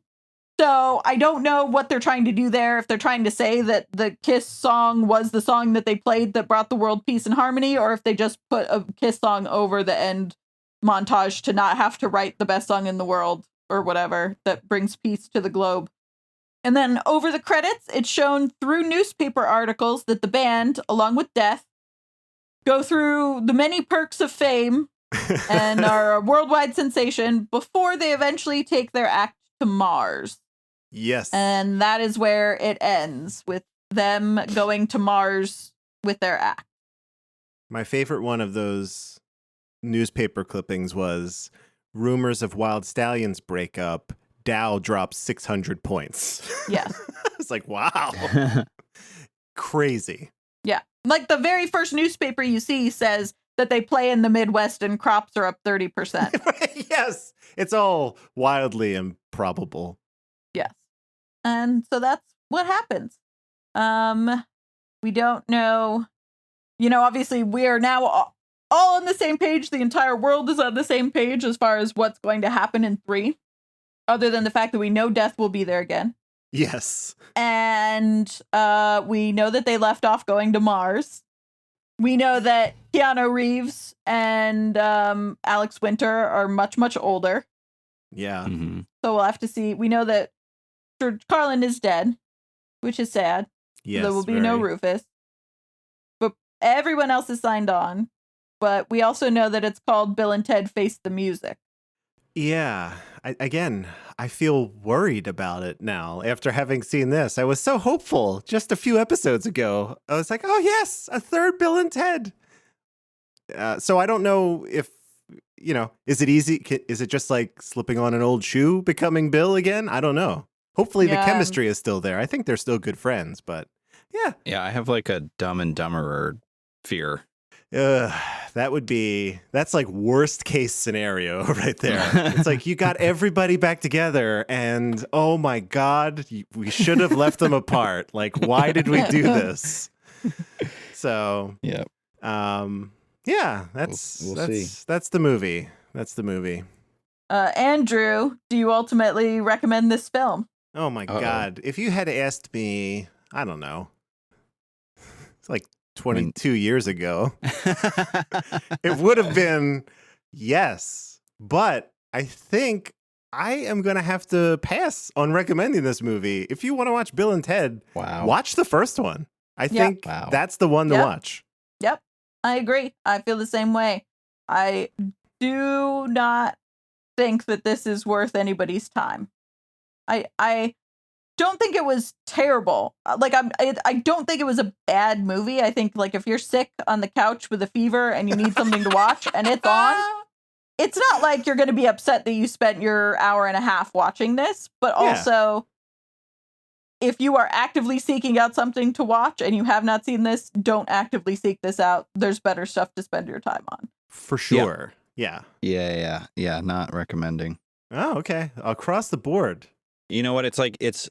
So I don't know what they're trying to do there. If they're trying to say that the Kiss song was the song that they played that brought the world peace and harmony, or if they just put a Kiss song over the end montage to not have to write the best song in the world or whatever that brings peace to the globe. And then over the credits, it's shown through newspaper articles that the band, along with Death, go through the many perks of fame and are a worldwide sensation before they eventually take their act to Mars. Yes. And that is where it ends, with them going to Mars with their act. My favorite one of those newspaper clippings was rumors of Wild Stallions breakup. Dow drops 600 points. Yes. It's like, wow. Crazy. Yeah. Like the very first newspaper you see says that they play in the Midwest and crops are up 30%. Yes. It's all wildly improbable. Yes. And so that's what happens. We don't know. You know, obviously we are now all on the same page. The entire world is on the same page as far as what's going to happen in 3. Other than the fact that we know Death will be there again. Yes. And we know that they left off going to Mars. We know that Keanu Reeves and Alex Winter are much, much older. Yeah. Mm-hmm. So we'll have to see. We know that George Carlin is dead, which is sad. Yes. There will be no Rufus. But everyone else is signed on. But we also know that it's called Bill and Ted Face the Music. Yeah. I feel worried about it now after having seen this. I was so hopeful just a few episodes ago. I was like, oh, yes, a third Bill and Ted. So I don't know if, is it easy? Is it just like slipping on an old shoe, becoming Bill again? I don't know. Hopefully the chemistry is still there. I think they're still good friends, but yeah. Yeah, I have like a Dumb and Dumberer fear. that's like worst case scenario right there. It's like you got everybody back together and oh my God, we should have left them apart. Like, why did we do this? So, Yeah. That's We'll see. That's the movie. That's the movie. Andrew, do you ultimately recommend this film? Oh my God. If you had asked me, I don't know, it's like 22 years ago, it would have been yes. But I think I am going to have to pass on recommending this movie. If you want to watch Bill and Ted, watch the first one. I think that's the one to watch. Yep. I agree. I feel the same way. I do not think that this is worth anybody's time. I don't think it was terrible. Like I don't think it was a bad movie. I think like if you're sick on the couch with a fever and you need something to watch and it's on, it's not like you're going to be upset that you spent your hour and a half watching this, but also if you are actively seeking out something to watch and you have not seen this, don't actively seek this out. There's better stuff to spend your time on. For sure. Yeah. Yeah. Not recommending. Oh, okay. Across the board. You know what? It's like it's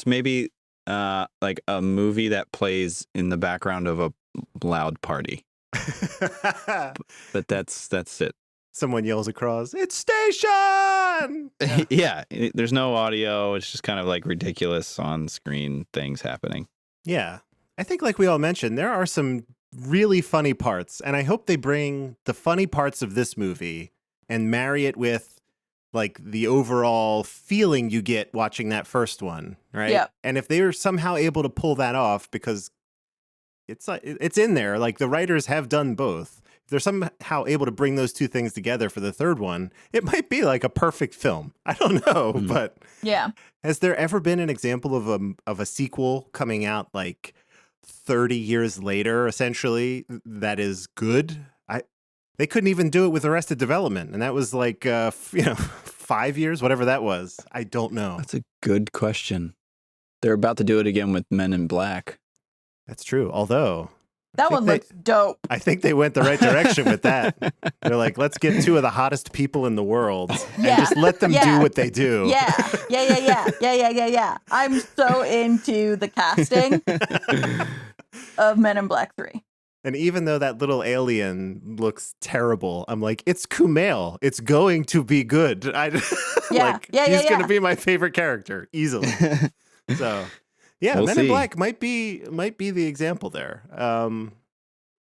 maybe like a movie that plays in the background of a loud party. But that's it. Someone yells across, "It's station!" Yeah, there's no audio. It's just kind of like ridiculous on screen things happening. Yeah. I think like we all mentioned, there are some really funny parts, and I hope they bring the funny parts of this movie and marry it with like the overall feeling you get watching that first one, right? Yeah. And if they were somehow able to pull that off, because it's in there, like the writers have done both. If they're somehow able to bring those two things together for the third one, it might be like a perfect film. I don't know, but yeah. Has there ever been an example of a sequel coming out like 30 years later, essentially, that is good? They couldn't even do it with Arrested Development, and that was like 5 years, whatever that was. I don't know. That's a good question. They're about to do it again with Men in Black. That's true. Although that one looks dope. I think they went the right direction with that. They're like, let's get two of the hottest people in the world and just let them do what they do. Yeah. I'm so into the casting of Men in Black 3. And even though that little alien looks terrible, I'm like, it's Kumail. It's going to be good. He's going to be my favorite character easily. So, yeah, we'll Men see. in Black might be the example there.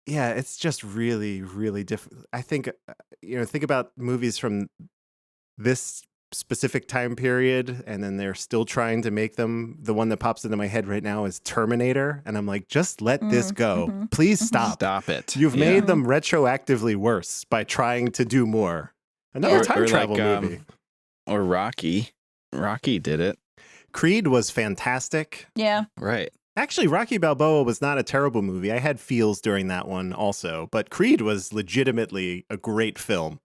It's just really, really different. I think, think about movies from this specific time period, and then they're still trying to make them. The one that pops into my head right now is Terminator, and I'm like, just let this go. Please stop. Stop it. You've made them retroactively worse by trying to do more. Another time travel movie. Or Rocky. Rocky did it. Creed was fantastic. Yeah. Right. Actually, Rocky Balboa was not a terrible movie. I had feels during that one also, but Creed was legitimately a great film.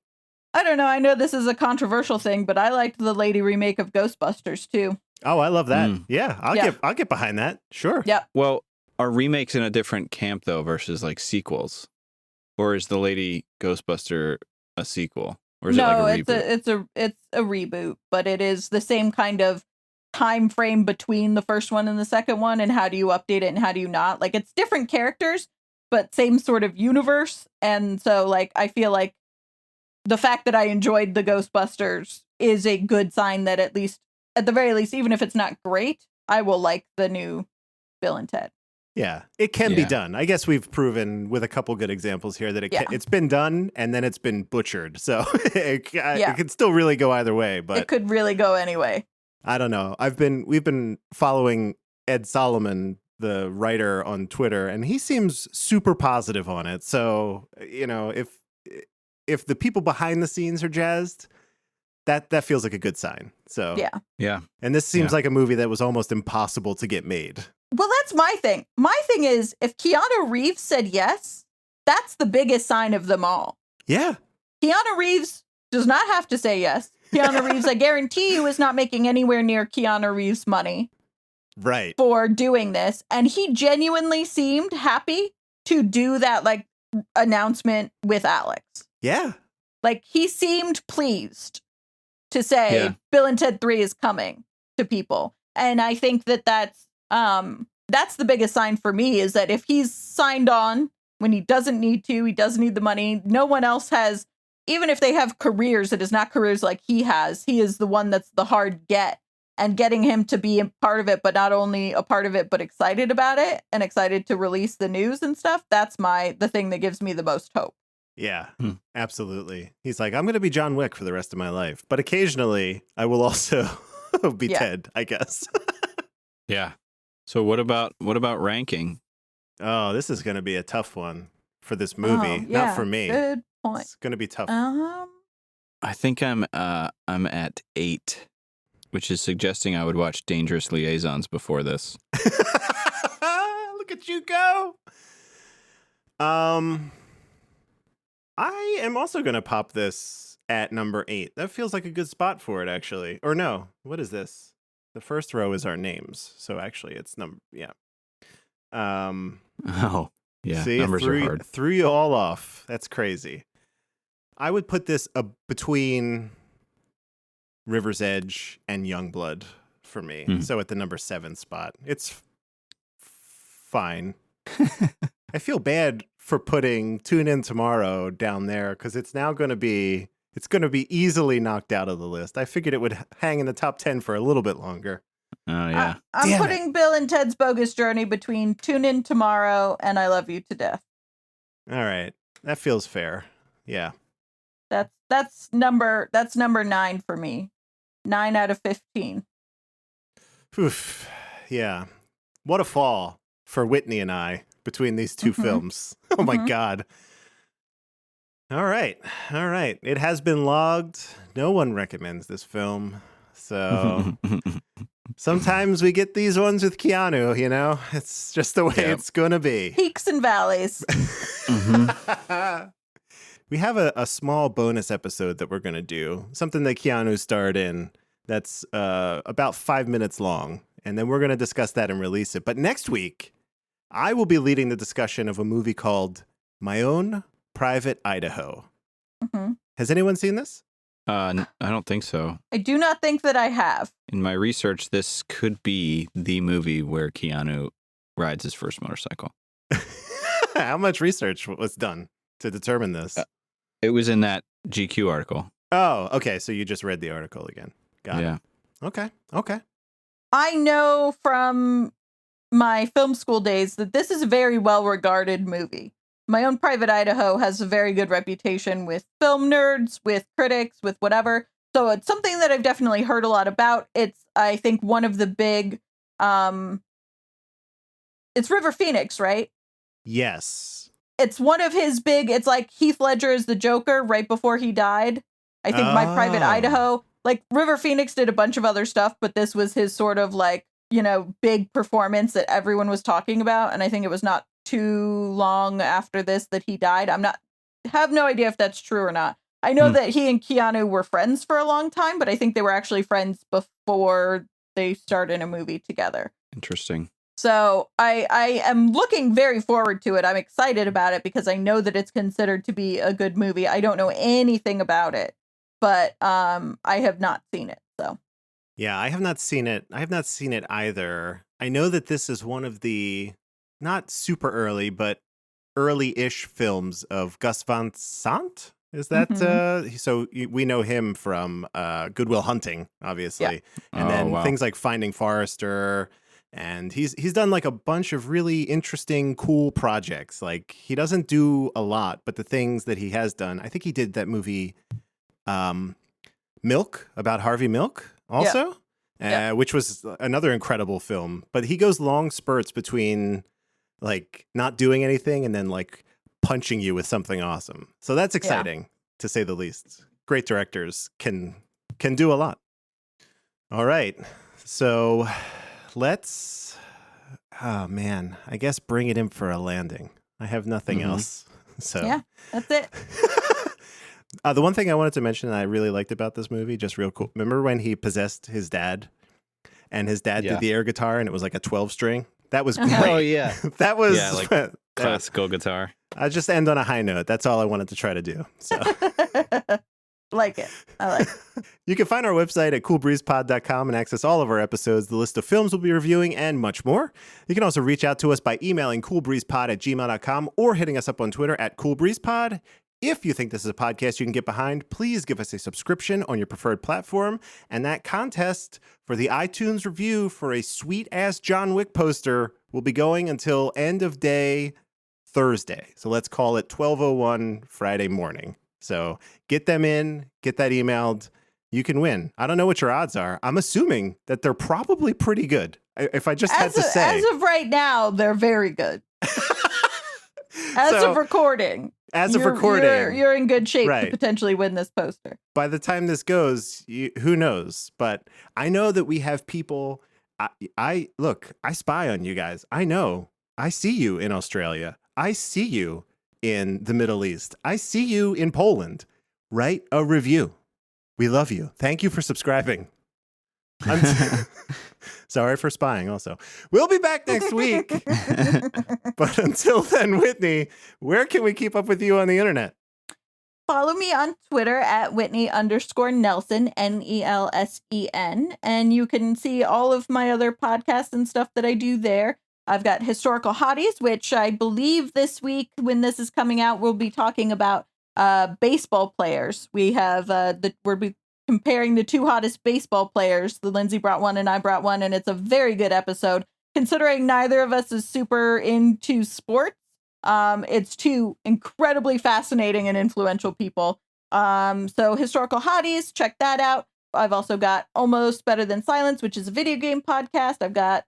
I don't know. I know this is a controversial thing, but I liked the lady remake of Ghostbusters too. Oh, I love that. Yeah, I'll get behind that. Sure. Yeah. Well, are remakes in a different camp though versus like sequels? Or is the Lady Ghostbuster a sequel? Or is it like a reboot? it's a reboot, but it is the same kind of time frame between the first one and the second one, and how do you update it and how do you not? Like, it's different characters, but same sort of universe. And so like I feel like the fact that I enjoyed the Ghostbusters is a good sign that at the very least, even if it's not great, I will like the new Bill and Ted. Yeah, it can be done. I guess we've proven with a couple good examples here that it's been done and then it's been butchered. So it could still really go either way. But it could really go anyway. I don't know. We've been following Ed Solomon, the writer, on Twitter, and he seems super positive on it. So, if the people behind the scenes are jazzed, that feels like a good sign. So yeah. And this seems like a movie that was almost impossible to get made. Well, that's my thing. My thing is, if Keanu Reeves said yes, that's the biggest sign of them all. Yeah. Keanu Reeves does not have to say yes. Keanu Reeves, I guarantee you, is not making anywhere near Keanu Reeves' money. Right. For doing this. And he genuinely seemed happy to do that, like, announcement with Alex. Yeah. Like, he seemed pleased to say Bill and Ted 3 is coming to people. And I think that that's the biggest sign for me, is that if he's signed on when he doesn't need to, he doesn't need the money, no one else has, even if they have careers, it is not careers like he has. He is the one that's the hard get, and getting him to be a part of it, but not only a part of it, but excited about it and excited to release the news and stuff. That's the thing that gives me the most hope. Yeah, absolutely. He's like, I'm going to be John Wick for the rest of my life, but occasionally I will also be Ted, I guess. Yeah. So what about ranking? Oh, this is going to be a tough one for this movie. Not for me. Good point. It's going to be tough. I think I'm at 8, which is suggesting I would watch Dangerous Liaisons before this. Look at you go. I am also going to pop this at number 8. That feels like a good spot for it, actually. Or no, what is this? The first row is our names. So actually it's Oh, yeah. See, numbers are hard. Threw you all off. That's crazy. I would put this between River's Edge and Youngblood for me. So at the number 7 spot. It's fine. I feel bad for putting Tune In Tomorrow down there, because it's now going to be easily knocked out of the list. I figured it would hang in the top 10 for a little bit longer. Oh, yeah. I'm putting Bill and Ted's Bogus Journey between Tune In Tomorrow and I Love You to Death. All right. That feels fair. Yeah. That's number 9 for me. 9 out of 15. Oof. Yeah. What a fall for Whitney and I between these two films. Oh my God. All right. It has been logged. No one recommends this film. So sometimes we get these ones with Keanu, you know? It's just the way it's going to be. Peaks and valleys. We have a small bonus episode that we're going to do. Something that Keanu starred in that's about 5 minutes long. And then we're going to discuss that and release it. But next week, I will be leading the discussion of a movie called My Own Private Idaho. Has anyone seen this? I don't think so. I do not think that I have. In my research, this could be the movie where Keanu rides his first motorcycle. How much research was done to determine this? It was in that GQ article. Oh, okay. So you just read the article again. Got it. Okay. I know from my film school days that this is a very well-regarded movie. My Own Private Idaho has a very good reputation with film nerds, with critics, with whatever. So it's something that I've definitely heard a lot about. It's, I think, one of the big... it's River Phoenix, right? Yes. It's one of his big... It's like Heath Ledger as the Joker right before he died. I think My Private Idaho... Like, River Phoenix did a bunch of other stuff, but this was his sort of, like, you know, big performance that everyone was talking about. And I think it was not too long after this that he died. Have no idea if that's true or not. I know that he and Keanu were friends for a long time, but I think they were actually friends before they started a movie together. Interesting. So I am looking very forward to it. I'm excited about it because I know that it's considered to be a good movie. I don't know anything about it, but I have not seen it. So yeah, I have not seen it. I have not seen it either. I know that this is one of the not super early, but early-ish films of Gus Van Sant. Is that so? We know him from Good Will Hunting, obviously, and then things like Finding Forrester. And he's done like a bunch of really interesting, cool projects. Like, he doesn't do a lot, but the things that he has done, I think he did that movie Milk, about Harvey Milk also, which was another incredible film. But he goes long spurts between like not doing anything and then like punching you with something awesome. So that's exciting to say the least. Great directors can do a lot. All right. So let's, oh man, I guess bring it in for a landing. I have nothing else. So yeah, that's it. The one thing I wanted to mention that I really liked about this movie, just real cool. Remember when he possessed his dad and his dad did the air guitar and it was like a 12 string? That was great. Oh, yeah. That was Classical guitar. I just end on a high note. That's all I wanted to try to do. So Like it. I like it. you can find our website at coolbreezepod.com and access all of our episodes, the list of films we'll be reviewing, and much more. You can also reach out to us by emailing coolbreezepod@gmail.com or hitting us up on Twitter at coolbreezepod. If you think this is a podcast you can get behind, please give us a subscription on your preferred platform. And that contest for the iTunes review for a sweet-ass John Wick poster will be going until end of day Thursday. So let's call it 12:01 Friday morning. So get them in, get that emailed. You can win. I don't know what your odds are. I'm assuming that they're probably pretty good. If I just had to say. As of right now, they're very good. As of recording. You're in good shape to potentially win this poster. By the time this goes, who knows? But I know that we have people. I spy on you guys. I know. I see you in Australia. I see you in the Middle East. I see you in Poland. Write a review. We love you. Thank you for subscribing. Sorry for spying also. We'll be back next week. But until then, Whitney, where can we keep up with you on the internet? Follow me on Twitter at Whitney_Nelson, Nelsen. And you can see all of my other podcasts and stuff that I do there. I've got Historical Hotties, which I believe this week, when this is coming out, we'll be talking about baseball players. We have we're comparing the two hottest baseball players. The Lindsay brought one and I brought one, and it's a very good episode. Considering neither of us is super into sports, it's two incredibly fascinating and influential people. So Historical Hotties, check that out. I've also got Almost Better Than Silence, which is a video game podcast. I've got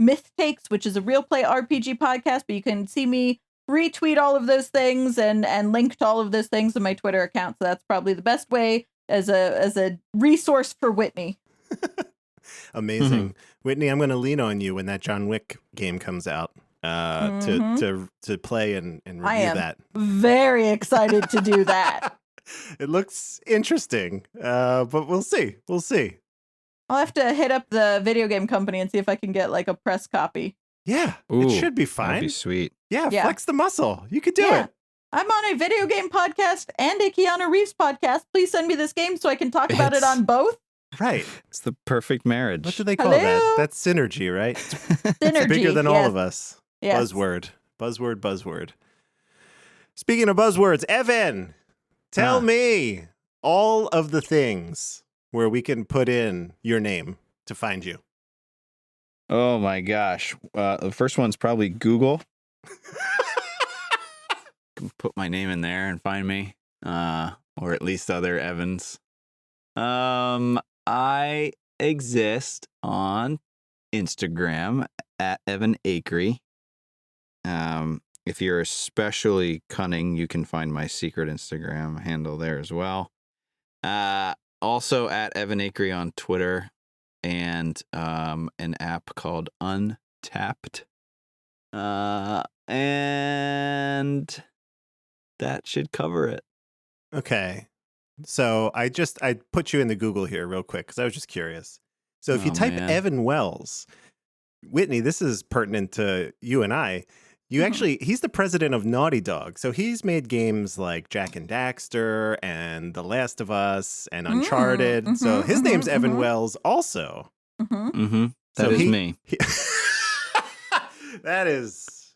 Myth Takes, which is a real play RPG podcast, but you can see me retweet all of those things and link to all of those things in my Twitter account. So that's probably the best way as a resource for Whitney. Amazing. Whitney, I'm going to lean on you when that John Wick game comes out to play and review that. Very excited to do that. It looks interesting, but we'll see. We'll see. I'll have to hit up the video game company and see if I can get like a press copy. Yeah, Ooh, it should be fine. That'd be sweet. Yeah, flex the muscle. You could do it. I'm on a video game podcast and a Keanu Reeves podcast. Please send me this game so I can talk about it on both. Right. It's the perfect marriage. What do they call that? That's synergy, right? Synergy. It's bigger than all of us. Yes. Buzzword. Speaking of buzzwords, Evan, tell me all of the things where we can put in your name to find you. Oh my gosh. The first one's probably Google. Can put my name in there and find me, or at least other Evans. I exist on Instagram at Evan Akery. If you're especially cunning, you can find my secret Instagram handle there as well. Also at Evan Akery on Twitter, and an app called Untapped. And that should cover it. Okay. So I put you in the Google here real quick because I was just curious. So if you type Evan Wells, Whitney, this is pertinent to you and I. You he's the president of Naughty Dog. So he's made games like Jak and Daxter and The Last of Us and Uncharted. So his name's Evan Wells also. That is me. That is,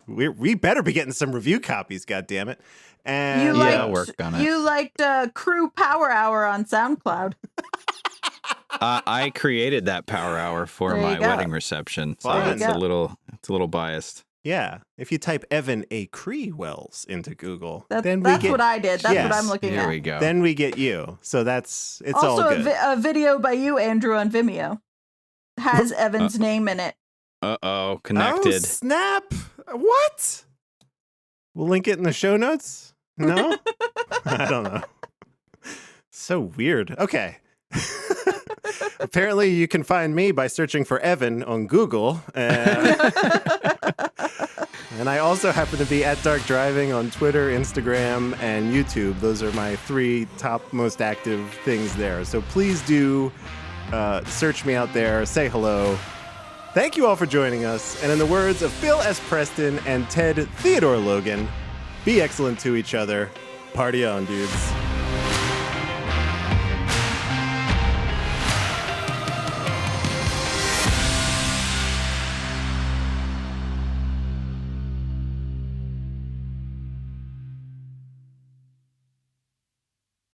we better be getting some review copies, goddammit. And I'll work on it. You liked Crew Power Hour on SoundCloud. I created that power hour for my wedding reception. So it's a little biased. Yeah, if you type Evan Akery Wells into Google, that's what I did. That's what I'm looking at. There we go. Then we get you. So it's also all good. a video by you, Andrew, on Vimeo has Evan's name in it. Connected. Oh, snap! What? We'll link it in the show notes. No, I don't know. So weird. Okay. Apparently, you can find me by searching for Evan on Google. And I also happen to be at Dark Driving on Twitter, Instagram, and YouTube. Those are my 3 top most active things there. So please do search me out there, say hello, Thank you all for joining us, and in the words of Bill S. Preston and Ted Theodore Logan, be excellent to each other. Party on, dudes.